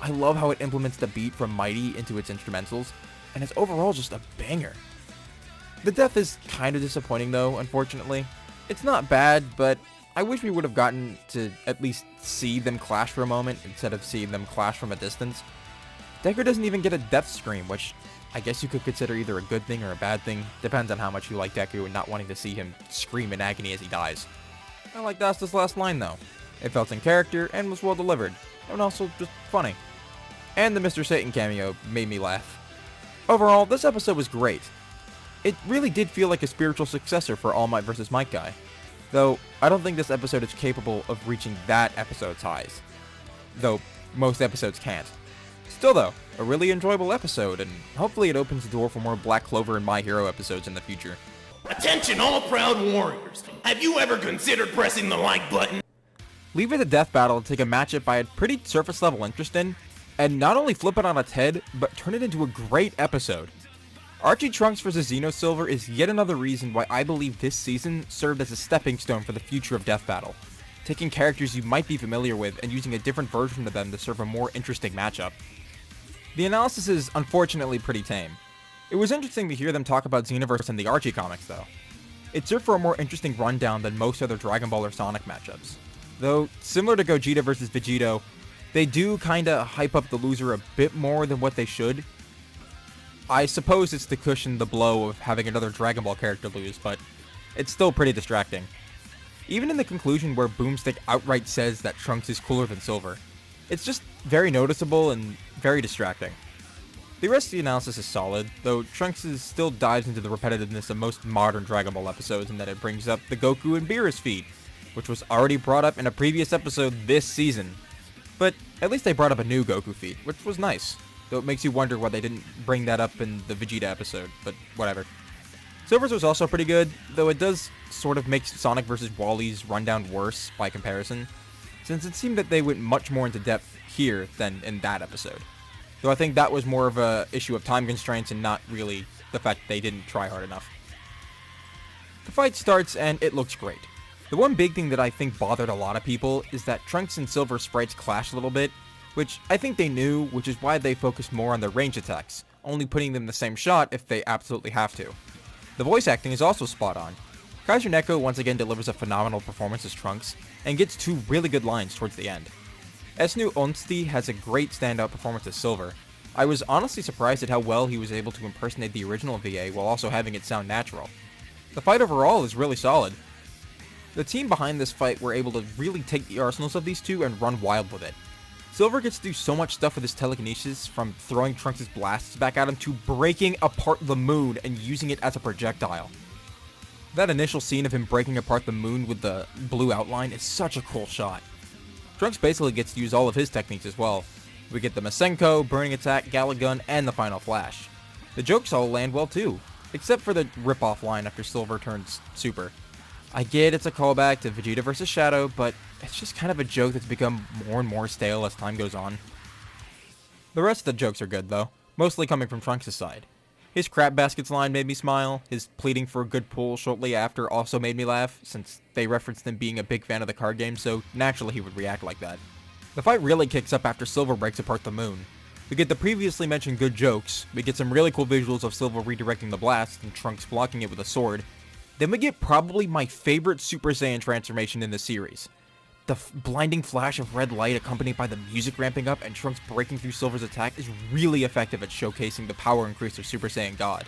I love how it implements the beat from Mighty into its instrumentals, and it's overall just a banger. The death is kind of disappointing though, unfortunately. It's not bad, but I wish we would have gotten to at least see them clash for a moment instead of seeing them clash from a distance. Deku doesn't even get a death scream, which I guess you could consider either a good thing or a bad thing. Depends on how much you like Deku and not wanting to see him scream in agony as he dies. I liked Asta's last line though. It felt in character and was well delivered, and also just funny. And the Mr. Satan cameo made me laugh. Overall, this episode was great. It really did feel like a spiritual successor for All Might vs. Might Guy. Though, I don't think this episode is capable of reaching that episode's highs. Though, most episodes can't. Still though, a really enjoyable episode, and hopefully it opens the door for more Black Clover and My Hero episodes in the future. Attention all proud warriors! Have you ever considered pressing the like button? Leave it to Death Battle to take a matchup I had pretty surface level interest in, and not only flip it on its head, but turn it into a great episode. Archie Trunks vs. Xenosilver is yet another reason why I believe this season served as a stepping stone for the future of Death Battle, taking characters you might be familiar with and using a different version of them to serve a more interesting matchup. The analysis is unfortunately pretty tame. It was interesting to hear them talk about Xenoverse in the Archie comics though. It served for a more interesting rundown than most other Dragon Ball or Sonic matchups. Though, similar to Gogeta vs. Vegeta, they do kinda hype up the loser a bit more than what they should. I suppose it's to cushion the blow of having another Dragon Ball character lose, but it's still pretty distracting. Even in the conclusion where Boomstick outright says that Trunks is cooler than Silver, it's just very noticeable and very distracting. The rest of the analysis is solid, though Trunks still dives into the repetitiveness of most modern Dragon Ball episodes in that it brings up the Goku and Beerus feat, which was already brought up in a previous episode this season. But at least they brought up a new Goku feat, which was nice. Though it makes you wonder why they didn't bring that up in the Vegeta episode, but whatever. Silver's was also pretty good, though it does sort of make Sonic vs. Wally's rundown worse by comparison, since it seemed that they went much more into depth here than in that episode. Though I think that was more of a issue of time constraints and not really the fact that they didn't try hard enough. The fight starts and it looks great. The one big thing that I think bothered a lot of people is that Trunks and Silver sprites clash a little bit, which I think they knew, which is why they focused more on their range attacks, only putting them in the same shot if they absolutely have to. The voice acting is also spot on. Kaiser Neko once again delivers a phenomenal performance as Trunks, and gets two really good lines towards the end. Esnu Onsti has a great standout performance as Silver. I was honestly surprised at how well he was able to impersonate the original VA while also having it sound natural. The fight overall is really solid. The team behind this fight were able to really take the arsenals of these two and run wild with it. Silver gets to do so much stuff with his telekinesis, from throwing Trunks' blasts back at him to breaking apart the moon and using it as a projectile. That initial scene of him breaking apart the moon with the blue outline is such a cool shot. Trunks basically gets to use all of his techniques as well. We get the Masenko, Burning Attack, Galagun, and the Final Flash. The jokes all land well too, except for the rip-off line after Silver turns Super. I get it's a callback to Vegeta vs. Shadow, but it's just kind of a joke that's become more and more stale as time goes on. The rest of the jokes are good though, mostly coming from Trunks' side. His crap baskets line made me smile, his pleading for a good pull shortly after also made me laugh, since they referenced him being a big fan of the card game, so naturally he would react like that. The fight really kicks up after Silver breaks apart the moon. We get the previously mentioned good jokes, we get some really cool visuals of Silver redirecting the blast and Trunks blocking it with a sword. Then we get probably my favorite Super Saiyan transformation in the series. The blinding flash of red light accompanied by the music ramping up and Trunks breaking through Silver's attack is really effective at showcasing the power increase of Super Saiyan God.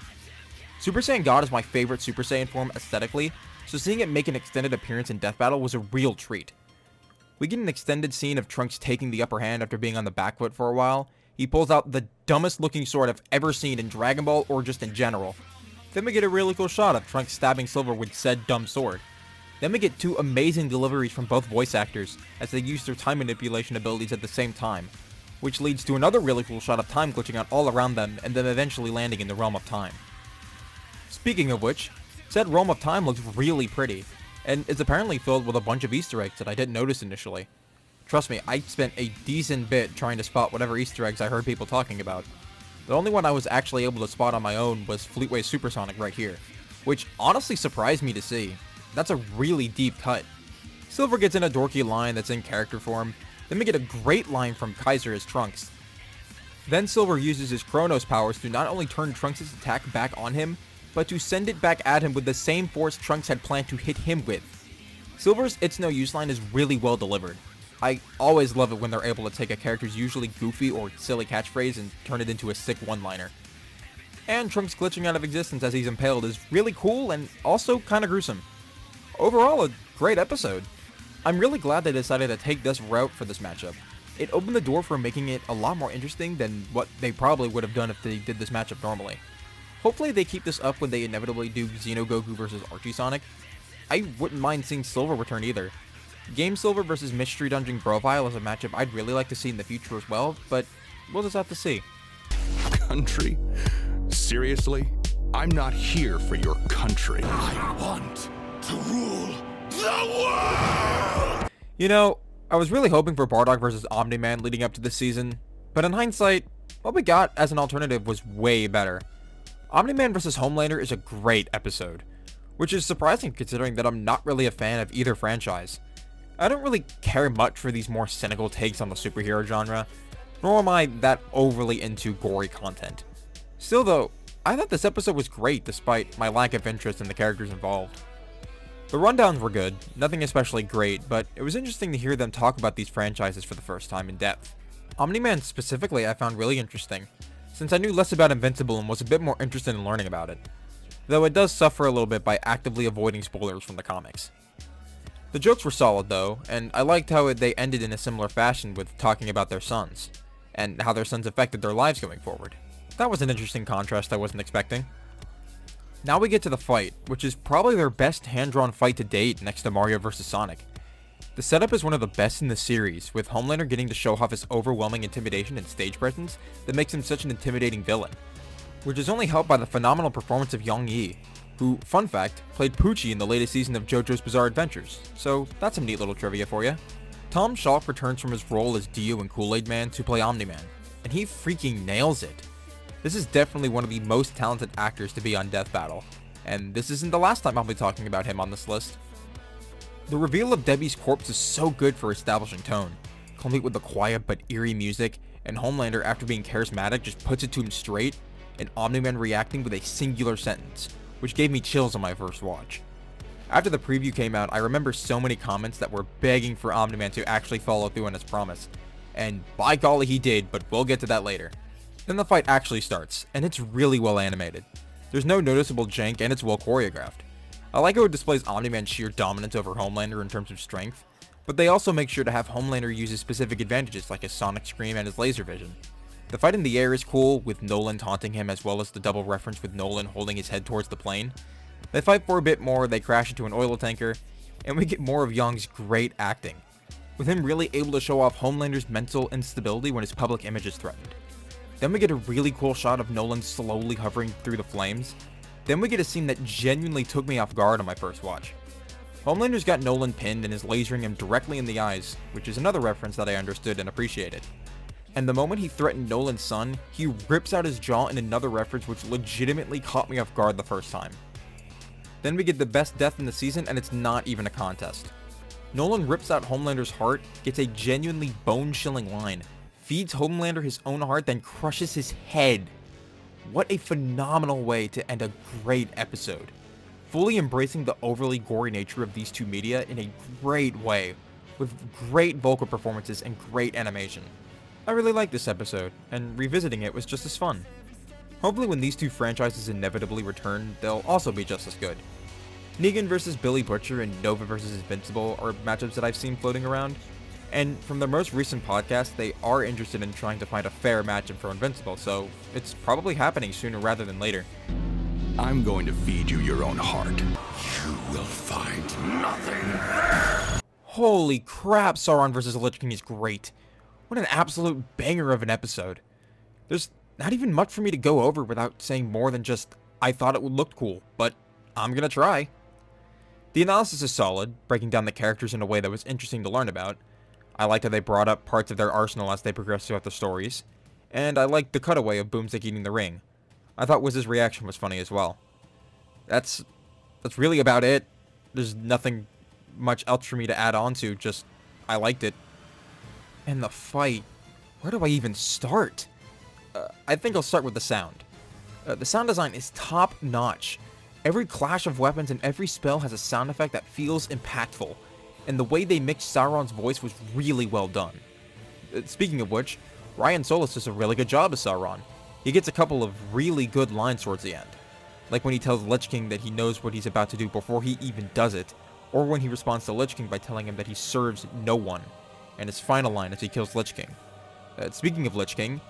Super Saiyan God is my favorite Super Saiyan form aesthetically, so seeing it make an extended appearance in Death Battle was a real treat. We get an extended scene of Trunks taking the upper hand after being on the back foot for a while. He pulls out the dumbest looking sword I've ever seen in Dragon Ball or just in general. Then we get a really cool shot of Trunks stabbing Silver with said dumb sword. Then we get two amazing deliveries from both voice actors as they use their time manipulation abilities at the same time, which leads to another really cool shot of time glitching out all around them and then eventually landing in the realm of time. Speaking of which, said realm of time looks really pretty, and is apparently filled with a bunch of Easter eggs that I didn't notice initially. Trust me, I spent a decent bit trying to spot whatever Easter eggs I heard people talking about. The only one I was actually able to spot on my own was Fleetway Supersonic right here, which honestly surprised me to see. That's a really deep cut. Silver gets in a dorky line that's in character form, then we get a great line from Kaiser as Trunks, Then Silver uses his Chronos powers to not only turn Trunks' attack back on him, but to send it back at him with the same force Trunks had planned to hit him with. Silver's "It's no use" line is really well delivered. I always love it when they're able to take a character's usually goofy or silly catchphrase and turn it into a sick one-liner. And Trunks glitching out of existence as he's impaled is really cool and also kinda gruesome. Overall, a great episode. I'm really glad they decided to take this route for this matchup. It opened the door for making it a lot more interesting than what they probably would have done if they did this matchup normally. Hopefully they keep this up when they inevitably do Xenogoku versus Archie Sonic. I wouldn't mind seeing Silver return either. Game Silver versus Mystery Dungeon Grovyle is a matchup I'd really like to see in the future as well, but we'll just have to see. Country? Seriously? I'm not here for your country. I want to rule the world! You know, I was really hoping for Bardock versus Omni-Man leading up to this season, but in hindsight, what we got as an alternative was way better. Omni-Man vs. Homelander is a great episode, which is surprising considering that I'm not really a fan of either franchise. I don't really care much for these more cynical takes on the superhero genre, nor am I that overly into gory content. Still though, I thought this episode was great despite my lack of interest in the characters involved. The rundowns were good, nothing especially great, but it was interesting to hear them talk about these franchises for the first time in depth. Omni-Man specifically I found really interesting, since I knew less about Invincible and was a bit more interested in learning about it, though it does suffer a little bit by actively avoiding spoilers from the comics. The jokes were solid though, and I liked how they ended in a similar fashion with talking about their sons, and how their sons affected their lives going forward. That was an interesting contrast I wasn't expecting. Now we get to the fight, which is probably their best hand-drawn fight to date next to Mario vs. Sonic. The setup is one of the best in the series, with Homelander getting to show off his overwhelming intimidation and stage presence that makes him such an intimidating villain, which is only helped by the phenomenal performance of Yang Yi, who, fun fact, played Poochie in the latest season of JoJo's Bizarre Adventures, so that's some neat little trivia for you. Tom Schalk returns from his role as Dio in Kool-Aid Man to play Omni-Man, and he freaking nails it. This is definitely one of the most talented actors to be on Death Battle, and this isn't the last time I'll be talking about him on this list. The reveal of Debbie's corpse is so good for establishing tone, complete with the quiet but eerie music, and Homelander, after being charismatic, just puts it to him straight, and Omni-Man reacting with a singular sentence, which gave me chills on my first watch. After the preview came out, I remember so many comments that were begging for Omni-Man to actually follow through on his promise, and by golly he did, but we'll get to that later. Then the fight actually starts, and it's really well animated. There's no noticeable jank, and it's well choreographed. I like how it displays Omni-Man's sheer dominance over Homelander in terms of strength, but they also make sure to have Homelander use his specific advantages like his sonic scream and his laser vision. The fight in the air is cool, with Nolan taunting him as well as the double reference with Nolan holding his head towards the plane. They fight for a bit more, they crash into an oil tanker, and we get more of Yang's great acting, with him really able to show off Homelander's mental instability when his public image is threatened. Then we get a really cool shot of Nolan slowly hovering through the flames. Then we get a scene that genuinely took me off guard on my first watch. Homelander's got Nolan pinned and is lasering him directly in the eyes, which is another reference that I understood and appreciated. And the moment he threatened Nolan's son, he rips out his jaw in another reference which legitimately caught me off guard the first time. Then we get the best death in the season, and it's not even a contest. Nolan rips out Homelander's heart, gets a genuinely bone-chilling line, feeds Homelander his own heart, then crushes his head. What a phenomenal way to end a great episode. Fully embracing the overly gory nature of these two media in a great way, with great vocal performances and great animation. I really liked this episode, and revisiting it was just as fun. Hopefully when these two franchises inevitably return, they'll also be just as good. Negan vs. Billy Butcher and Nova vs. Invincible are matchups that I've seen floating around, and from their most recent podcast, they are interested in trying to find a fair matchup for Invincible, so it's probably happening sooner rather than later. I'm going to feed you your own heart. You will find nothing. Holy crap, Sauron vs. Lich King is great. What an absolute banger of an episode. There's not even much for me to go over without saying more than just, I thought it would look cool, but I'm gonna try. The analysis is solid, breaking down the characters in a way that was interesting to learn about. I liked how they brought up parts of their arsenal as they progressed throughout the stories, and I liked the cutaway of Boomstick eating the ring. I thought Wiz's reaction was funny as well. That's really about it. There's nothing much else for me to add on to, just I liked it. And the fight, where do I even start? I think I'll start with the sound. The sound design is top-notch. Every clash of weapons and every spell has a sound effect that feels impactful, and the way they mixed Sauron's voice was really well done. Speaking of which, Ryan Solis does a really good job as Sauron. He gets a couple of really good lines towards the end, like when he tells Lich King that he knows what he's about to do before he even does it, or when he responds to Lich King by telling him that he serves no one, and his final line as he kills Lich King. Speaking of Lich King,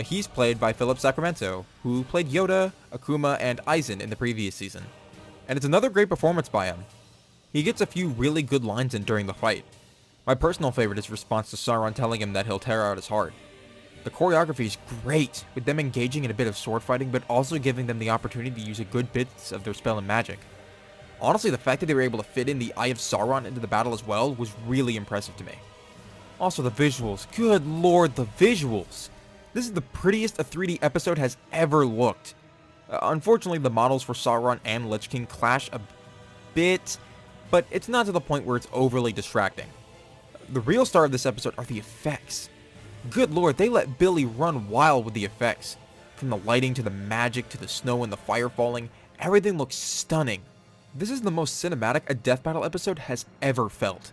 he's played by Philip Sacramento, who played Yoda, Akuma, and Aizen in the previous season. And it's another great performance by him. He gets a few really good lines in during the fight. My personal favorite is his response to Sauron telling him that he'll tear out his heart. The choreography is great, with them engaging in a bit of sword fighting, but also giving them the opportunity to use a good bits of their spell and magic. Honestly, the fact that they were able to fit in the Eye of Sauron into the battle as well was really impressive to me. Also, the visuals. Good lord, the visuals! This is the prettiest a 3D episode has ever looked. Unfortunately, the models for Sauron and Lich King clash a bit, but it's not to the point where it's overly distracting. The real star of this episode are the effects. Good lord, they let Billy run wild with the effects. From the lighting to the magic to the snow and the fire falling, everything looks stunning. This is the most cinematic a death battle episode has ever felt.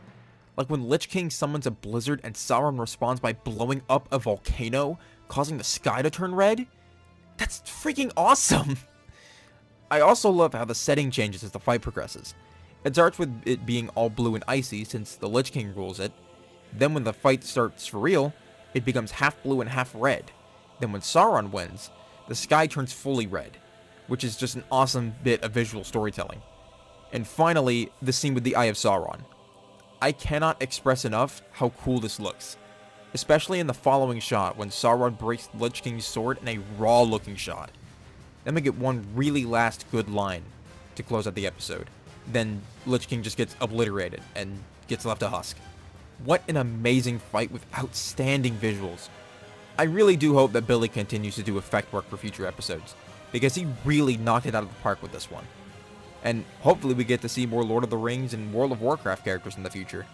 Like when Lich King summons a blizzard and Sauron responds by blowing up a volcano, causing the sky to turn red? That's freaking awesome! I also love how the setting changes as the fight progresses. It starts with it being all blue and icy since the Lich King rules it. Then when the fight starts for real, it becomes half blue and half red. Then when Sauron wins, the sky turns fully red, which is just an awesome bit of visual storytelling. And finally, the scene with the Eye of Sauron. I cannot express enough how cool this looks. Especially in the following shot when Sauron breaks Lich King's sword in a raw looking shot. Then we get one really last good line to close out the episode. Then Lich King just gets obliterated and gets left a husk. What an amazing fight with outstanding visuals. I really do hope that Billy continues to do effect work for future episodes, because he really knocked it out of the park with this one. And hopefully we get to see more Lord of the Rings and World of Warcraft characters in the future.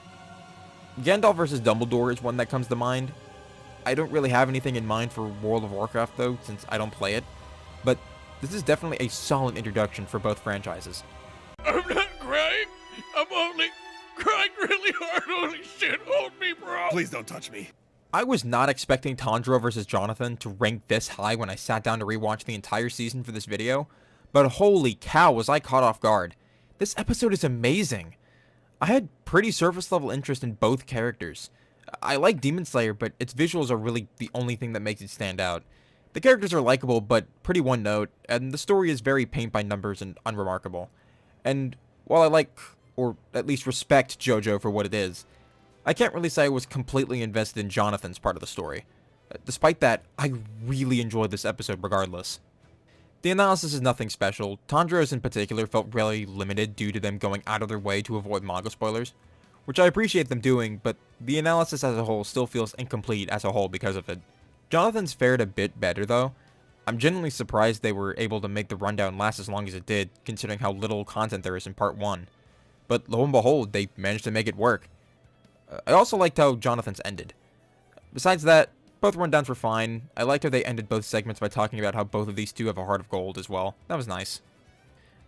Gandalf vs. Dumbledore is one that comes to mind. I don't really have anything in mind for World of Warcraft though, since I don't play it, but this is definitely a solid introduction for both franchises. I'm not crying. I'm only crying really hard. Holy shit, hold me, bro. Please don't touch me. I was not expecting Tundra vs. Jonathan to rank this high when I sat down to rewatch the entire season for this video, but holy cow was I caught off guard. This episode is amazing. I had pretty surface level interest in both characters. I like Demon Slayer, but its visuals are really the only thing that makes it stand out. The characters are likable, but pretty one note, and the story is very paint by numbers and unremarkable. And while I like, or at least respect JoJo for what it is, I can't really say I was completely invested in Jonathan's part of the story. Despite that, I really enjoyed this episode regardless. The analysis is nothing special. Tundras in particular felt really limited due to them going out of their way to avoid manga spoilers, which I appreciate them doing, but the analysis as a whole still feels incomplete as a whole because of it. Jonathan's fared a bit better though. I'm genuinely surprised they were able to make the rundown last as long as it did, considering how little content there is in part 1. But lo and behold, they managed to make it work. I also liked how Jonathan's ended. Besides that, both rundowns were fine. I liked how they ended both segments by talking about how both of these two have a heart of gold as well. That was nice.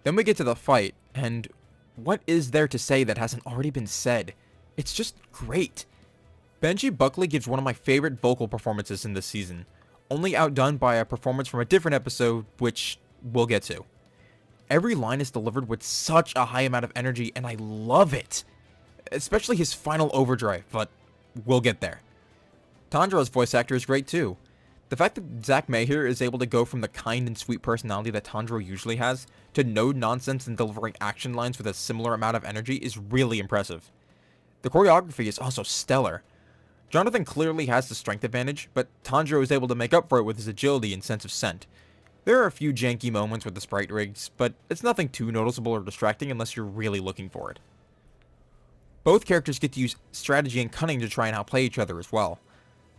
Then we get to the fight, and what is there to say that hasn't already been said? It's just great. Benji Buckley gives one of my favorite vocal performances in this season, only outdone by a performance from a different episode, which we'll get to. Every line is delivered with such a high amount of energy, and I love it. Especially his final overdrive, but we'll get there. Tundra's voice actor is great too. The fact that Zach Maher is able to go from the kind and sweet personality that Tundra usually has, to no nonsense and delivering action lines with a similar amount of energy is really impressive. The choreography is also stellar. Jonathan clearly has the strength advantage, but Tundra is able to make up for it with his agility and sense of scent. There are a few janky moments with the sprite rigs, but it's nothing too noticeable or distracting unless you're really looking for it. Both characters get to use strategy and cunning to try and outplay each other as well.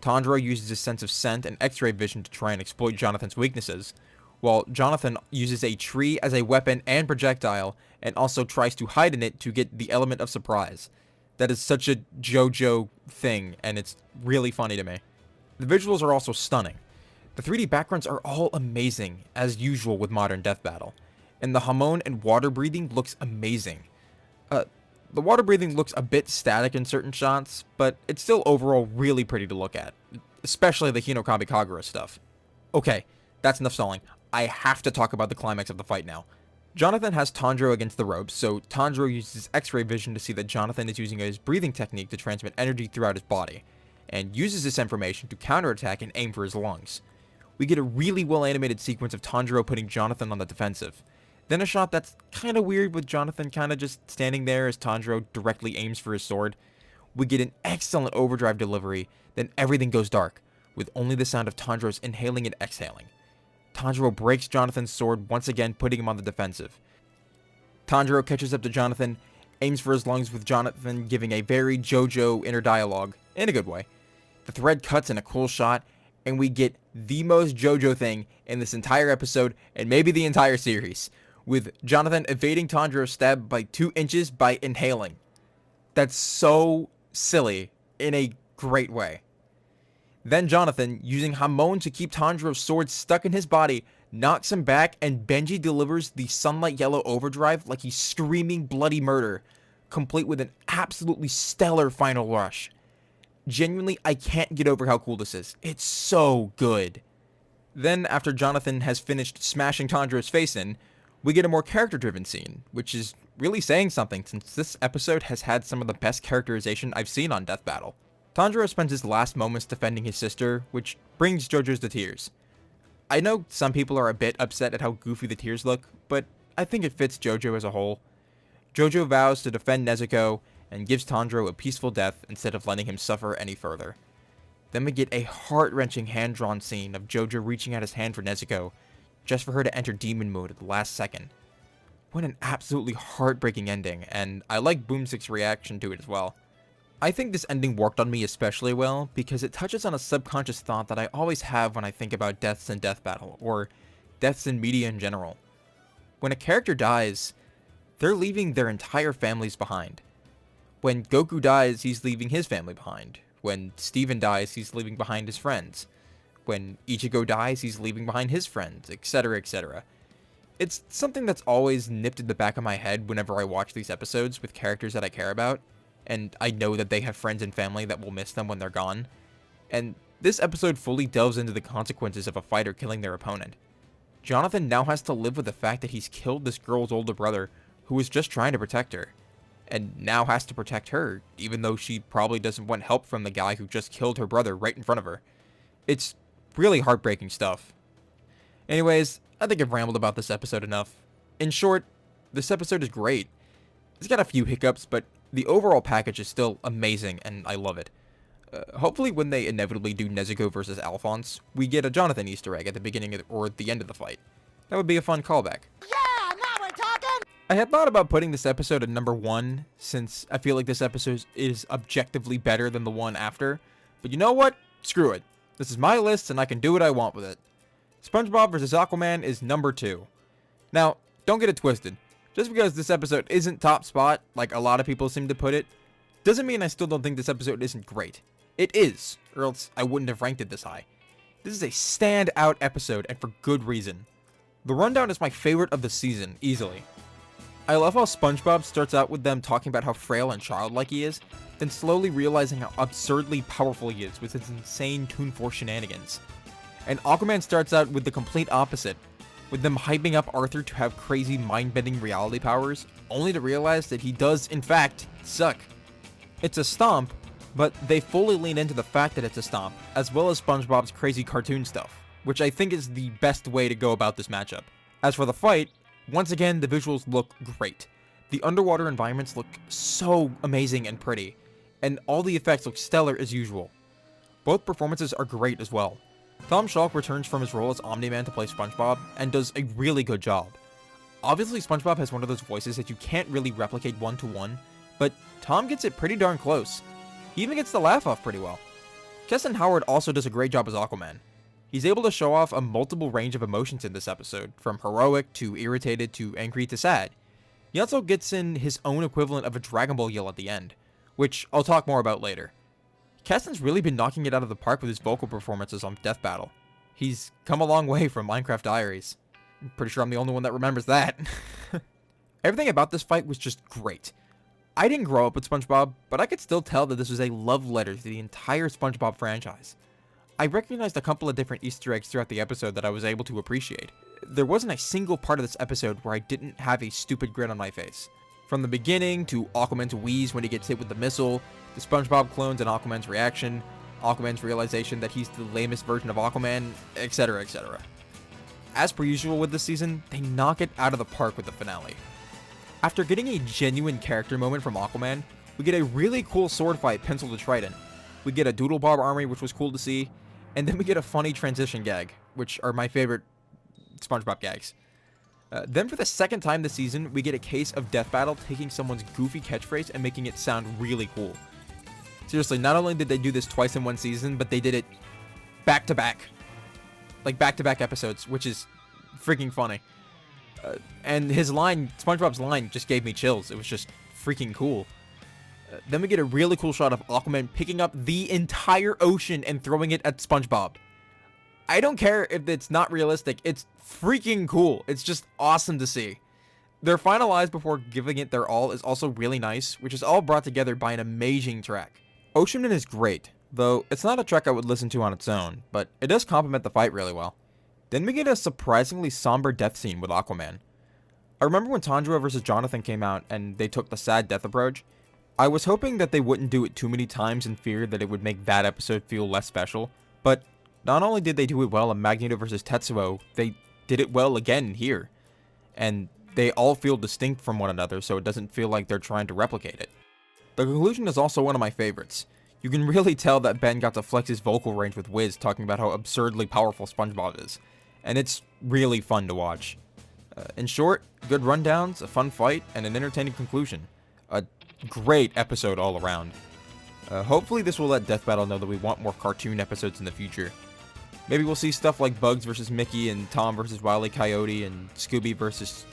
Tundra uses his sense of scent and X-ray vision to try and exploit Jonathan's weaknesses, while Jonathan uses a tree as a weapon and projectile, and also tries to hide in it to get the element of surprise. That is such a JoJo thing, and it's really funny to me. The visuals are also stunning. The 3D backgrounds are all amazing, as usual with modern Death Battle, and the Hamon and water breathing looks amazing. The water breathing looks a bit static in certain shots, but it's still overall really pretty to look at, especially the Hinokami Kagura stuff. Okay, that's enough stalling. I have to talk about the climax of the fight now. Jonathan has Tundra against the ropes, so Tundra uses X-ray vision to see that Jonathan is using his breathing technique to transmit energy throughout his body, and uses this information to counterattack and aim for his lungs. We get a really well animated sequence of Tundra putting Jonathan on the defensive. Then a shot that's kinda weird with Jonathan kinda just standing there as Tundra directly aims for his sword. We get an excellent overdrive delivery, then everything goes dark, with only the sound of Tundra's inhaling and exhaling. Tundra breaks Jonathan's sword, once again putting him on the defensive. Tundra catches up to Jonathan, aims for his lungs with Jonathan giving a very JoJo inner dialogue, in a good way. The thread cuts in a cool shot, and we get the most JoJo thing in this entire episode, and maybe the entire series, with Jonathan evading Tundra's stab by 2 inches by inhaling. That's so silly, in a great way. Then Jonathan, using Hamon to keep Tundra's sword stuck in his body, knocks him back, and Benji delivers the sunlight yellow overdrive like he's screaming bloody murder, complete with an absolutely stellar final rush. Genuinely, I can't get over how cool this is. It's so good. Then, after Jonathan has finished smashing Tundra's face in, we get a more character-driven scene, which is really saying something since this episode has had some of the best characterization I've seen on Death Battle. Tundra spends his last moments defending his sister, which brings JoJo's to tears. I know some people are a bit upset at how goofy the tears look, but I think it fits JoJo as a whole. JoJo vows to defend Nezuko and gives Tundra a peaceful death instead of letting him suffer any further. Then we get a heart-wrenching hand-drawn scene of JoJo reaching out his hand for Nezuko, just for her to enter demon mode at the last second. What an absolutely heartbreaking ending, and I like Boomstick's reaction to it as well. I think this ending worked on me especially well because it touches on a subconscious thought that I always have when I think about deaths in Death Battle, or deaths in media in general. When a character dies, they're leaving their entire families behind. When Goku dies, he's leaving his family behind. When Steven dies, he's leaving behind his friends. When Ichigo dies, he's leaving behind his friends, etc., etc. It's something that's always nipped in the back of my head whenever I watch these episodes with characters that I care about, and I know that they have friends and family that will miss them when they're gone. And this episode fully delves into the consequences of a fighter killing their opponent. Jonathan now has to live with the fact that he's killed this girl's older brother, who was just trying to protect her, and now has to protect her, even though she probably doesn't want help from the guy who just killed her brother right in front of her. It's really heartbreaking stuff. Anyways, I think I've rambled about this episode enough. In short, this episode is great. It's got a few hiccups, but the overall package is still amazing, and I love it. Hopefully when they inevitably do Nezuko versus Alphonse, we get a Jonathan Easter egg at the beginning or at the end of the fight. That would be a fun callback. Yeah, now we're talking! I had thought about putting this episode at number 1, since I feel like this episode is objectively better than the one after, but you know what? Screw it. This is my list, and I can do what I want with it. SpongeBob vs. Aquaman is number 2. Now, don't get it twisted. Just because this episode isn't top spot, like a lot of people seem to put it, doesn't mean I still don't think this episode isn't great. It is, or else I wouldn't have ranked it this high. This is a standout episode, and for good reason. The rundown is my favorite of the season, easily. I love how SpongeBob starts out with them talking about how frail and childlike he is, then slowly realizing how absurdly powerful he is with his insane Toon Force shenanigans. And Aquaman starts out with the complete opposite, with them hyping up Arthur to have crazy mind-bending reality powers, only to realize that he does, in fact, suck. It's a stomp, but they fully lean into the fact that it's a stomp, as well as SpongeBob's crazy cartoon stuff, which I think is the best way to go about this matchup. As for the fight, once again, the visuals look great. The underwater environments look so amazing and pretty, and all the effects look stellar as usual. Both performances are great as well. Tom Schalk returns from his role as Omniman to play SpongeBob, and does a really good job. Obviously, SpongeBob has one of those voices that you can't really replicate one-to-one, but Tom gets it pretty darn close. He even gets the laugh off pretty well. Keston Howard also does a great job as Aquaman. He's able to show off a multiple range of emotions in this episode, from heroic to irritated to angry to sad. He also gets in his own equivalent of a Dragon Ball yell at the end, which I'll talk more about later. Keston's really been knocking it out of the park with his vocal performances on Death Battle. He's come a long way from Minecraft Diaries. I'm pretty sure I'm the only one that remembers that. Everything about this fight was just great. I didn't grow up with SpongeBob, but I could still tell that this was a love letter to the entire SpongeBob franchise. I recognized a couple of different Easter eggs throughout the episode that I was able to appreciate. There wasn't a single part of this episode where I didn't have a stupid grin on my face. From the beginning, to Aquaman's wheeze when he gets hit with the missile, the SpongeBob clones and Aquaman's reaction, Aquaman's realization that he's the lamest version of Aquaman, etc, etc. As per usual with this season, they knock it out of the park with the finale. After getting a genuine character moment from Aquaman, we get a really cool sword fight penciled to Trident. We get a Doodle Bob army, which was cool to see, and then we get a funny transition gag, which are my favorite SpongeBob gags. Then for the second time this season, we get a case of Death Battle taking someone's goofy catchphrase and making it sound really cool. Seriously, not only did they do this twice in one season, but they did it back-to-back. Like back-to-back episodes, which is freaking funny. And his line, SpongeBob's line, just gave me chills. It was just freaking cool. Then we get a really cool shot of Aquaman picking up the entire ocean and throwing it at SpongeBob. I don't care if it's not realistic. It's freaking cool. It's just awesome to see. Their final eyes before giving it their all is also really nice, which is all brought together by an amazing track. Oceanman is great, though it's not a track I would listen to on its own, but it does complement the fight really well. Then we get a surprisingly somber death scene with Aquaman. I remember when Tundra vs. Jonathan came out and they took the sad death approach. I was hoping that they wouldn't do it too many times in fear that it would make that episode feel less special, but not only did they do it well in Magneto vs. Tetsuo, they did it well again here. And they all feel distinct from one another, so it doesn't feel like they're trying to replicate it. The conclusion is also one of my favorites. You can really tell that Ben got to flex his vocal range with Wiz talking about how absurdly powerful SpongeBob is. And it's really fun to watch. In short, good rundowns, a fun fight, and an entertaining conclusion. A great episode all around. Hopefully this will let Death Battle know that we want more cartoon episodes in the future. Maybe we'll see stuff like Bugs vs. Mickey and Tom vs. Wile E. Coyote and Scooby vs.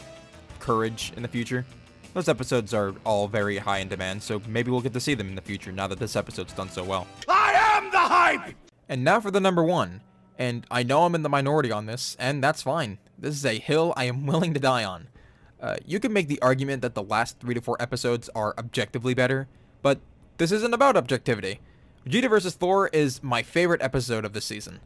Courage in the future. Those episodes are all very high in demand, so maybe we'll get to see them in the future now that this episode's done so well. I am the hype! And now for the number one. And I know I'm in the minority on this, and that's fine. This is a hill I am willing to die on. You can make the argument that the last 3 to 4 episodes are objectively better, but this isn't about objectivity. Vegeta vs. Thor is my favorite episode of this season.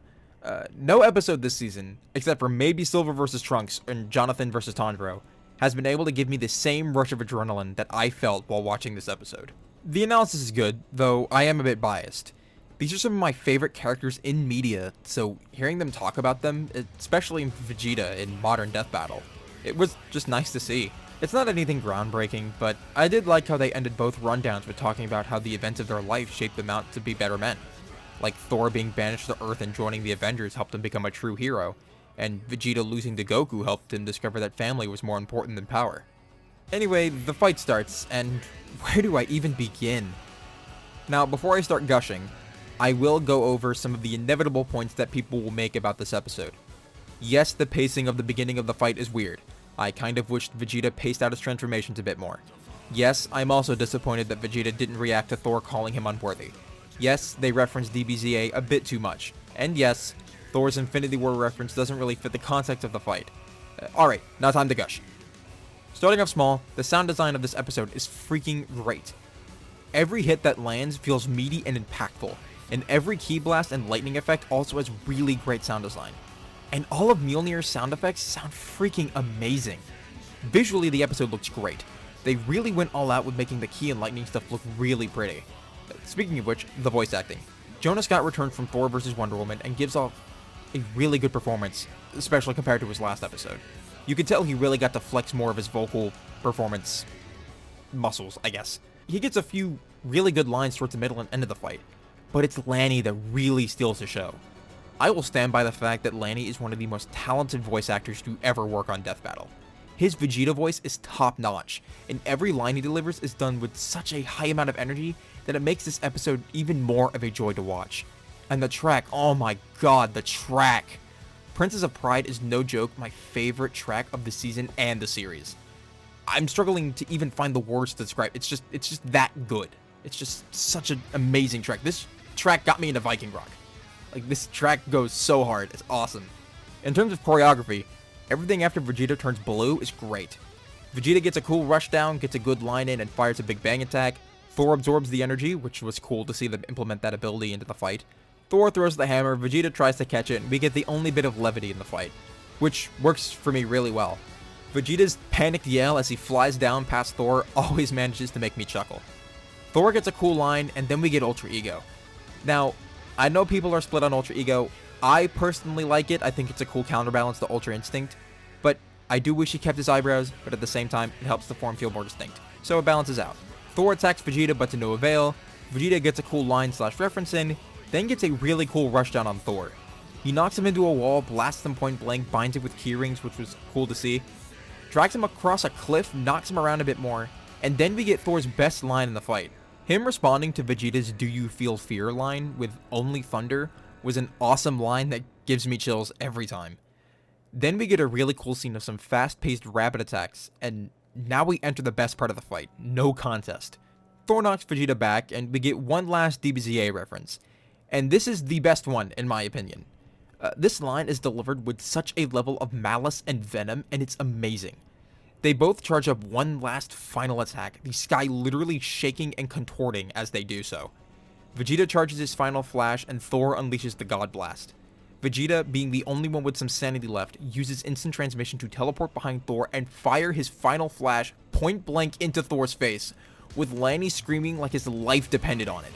No episode this season, except for maybe Silver vs. Trunks and Jonathan vs. Tundra, has been able to give me the same rush of adrenaline that I felt while watching this episode. The analysis is good, though I am a bit biased. These are some of my favorite characters in media, so hearing them talk about them, especially in Vegeta in Modern Death Battle, it was just nice to see. It's not anything groundbreaking, but I did like how they ended both rundowns with talking about how the events of their life shaped them out to be better men. Like Thor being banished to Earth and joining the Avengers helped him become a true hero, and Vegeta losing to Goku helped him discover that family was more important than power. Anyway, the fight starts, and where do I even begin? Now, before I start gushing, I will go over some of the inevitable points that people will make about this episode. Yes, the pacing of the beginning of the fight is weird. I kind of wished Vegeta paced out his transformations a bit more. Yes, I'm also disappointed that Vegeta didn't react to Thor calling him unworthy. Yes, they referenced DBZA a bit too much. And yes, Thor's Infinity War reference doesn't really fit the context of the fight. Alright, now time to gush. Starting off small, the sound design of this episode is freaking great. Every hit that lands feels meaty and impactful, and every ki blast and lightning effect also has really great sound design. And all of Mjolnir's sound effects sound freaking amazing. Visually, the episode looks great. They really went all out with making the ki and lightning stuff look really pretty. Speaking of which, the voice acting. Jonah Scott returned from Thor vs. Wonder Woman and gives off a really good performance, especially compared to his last episode. You can tell he really got to flex more of his vocal performance muscles, I guess. He gets a few really good lines towards the middle and end of the fight, but it's Lanny that really steals the show. I will stand by the fact that Lanny is one of the most talented voice actors to ever work on Death Battle. His Vegeta voice is top-notch, and every line he delivers is done with such a high amount of energy that it makes this episode even more of a joy to watch. And the track, oh my god, the track! Princess of Pride is no joke my favorite track of the season and the series. I'm struggling to even find the words to describe it. It's just that good. It's just such an amazing track. This track got me into Viking Rock. Like, this track goes so hard. It's awesome. In terms of choreography, everything after Vegeta turns blue is great. Vegeta gets a cool rush down, gets a good line in, and fires a big bang attack. Thor absorbs the energy, which was cool to see them implement that ability into the fight. Thor throws the hammer, Vegeta tries to catch it, and we get the only bit of levity in the fight, which works for me really well. Vegeta's panicked yell as he flies down past Thor always manages to make me chuckle. Thor gets a cool line, and then we get Ultra Ego. Now, I know people are split on Ultra Ego. I personally like it. I think it's a cool counterbalance to Ultra Instinct, but I do wish he kept his eyebrows, but at the same time, it helps the form feel more distinct. So it balances out. Thor attacks Vegeta, but to no avail. Vegeta gets a cool line/reference in, then gets a really cool rushdown on Thor. He knocks him into a wall, blasts him point blank, binds it with key rings, which was cool to see. Drags him across a cliff, knocks him around a bit more, and then we get Thor's best line in the fight. Him responding to Vegeta's "Do you feel fear" line with "Only Thunder" was an awesome line that gives me chills every time. Then we get a really cool scene of some fast-paced rapid attacks, and now we enter the best part of the fight, no contest. Thor knocks Vegeta back, and we get one last DBZA reference. And this is the best one, in my opinion. This line is delivered with such a level of malice and venom, and it's amazing. They both charge up one last final attack, the sky literally shaking and contorting as they do so. Vegeta charges his final flash, and Thor unleashes the God Blast. Vegeta, being the only one with some sanity left, uses instant transmission to teleport behind Thor and fire his final flash point blank into Thor's face, with Lanny screaming like his life depended on it.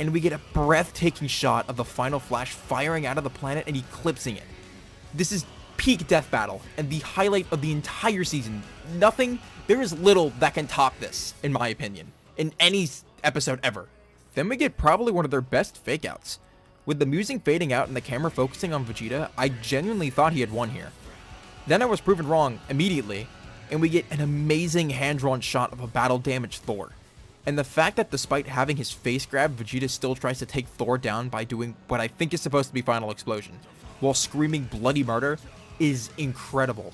And we get a breathtaking shot of the final flash firing out of the planet and eclipsing it. This is peak Death Battle, and the highlight of the entire season. There is little that can top this, in my opinion, in any episode ever. Then we get probably one of their best fake-outs. With the music fading out and the camera focusing on Vegeta, I genuinely thought he had won here. Then I was proven wrong immediately, and we get an amazing hand-drawn shot of a battle-damaged Thor. And the fact that despite having his face grabbed, Vegeta still tries to take Thor down by doing what I think is supposed to be Final Explosion, while screaming bloody murder, is incredible.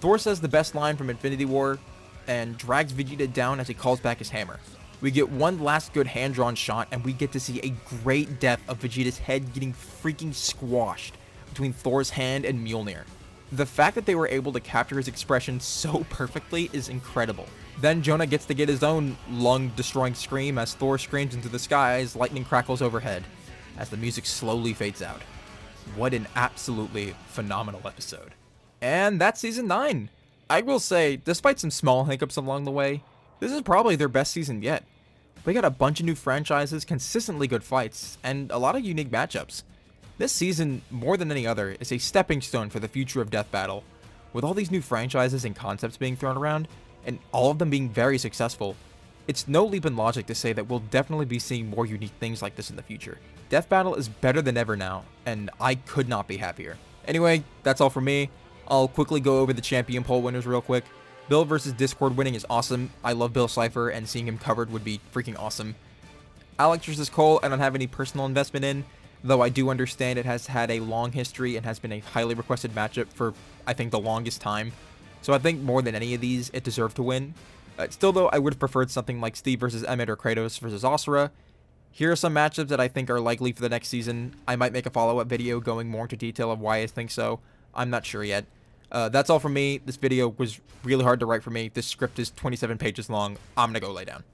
Thor says the best line from Infinity War, and drags Vegeta down as he calls back his hammer. We get one last good hand-drawn shot, and we get to see a great death of Vegeta's head getting freaking squashed between Thor's hand and Mjolnir. The fact that they were able to capture his expression so perfectly is incredible. Then Jonah gets to get his own lung-destroying scream as Thor screams into the sky as lightning crackles overhead, as the music slowly fades out. What an absolutely phenomenal episode. And that's Season 9. I will say, despite some small hiccups along the way, this is probably their best season yet. We got a bunch of new franchises, consistently good fights, and a lot of unique matchups. This season, more than any other, is a stepping stone for the future of Death Battle. With all these new franchises and concepts being thrown around, and all of them being very successful, it's no leap in logic to say that we'll definitely be seeing more unique things like this in the future. Death Battle is better than ever now, and I could not be happier. Anyway, that's all from me. I'll quickly go over the champion poll winners real quick. Bill versus Discord winning is awesome. I love Bill Cipher, and seeing him covered would be freaking awesome. Alex versus Cole, I don't have any personal investment in, though I do understand it has had a long history and has been a highly requested matchup for, I think, the longest time. So I think more than any of these, it deserved to win. Still though, I would have preferred something like Steve versus Emmett or Kratos versus Asura. Here are some matchups that I think are likely for the next season. I might make a follow-up video going more into detail of why I think so. I'm not sure yet. That's all from me. This video was really hard to write for me. This script is 27 pages long. I'm gonna go lay down.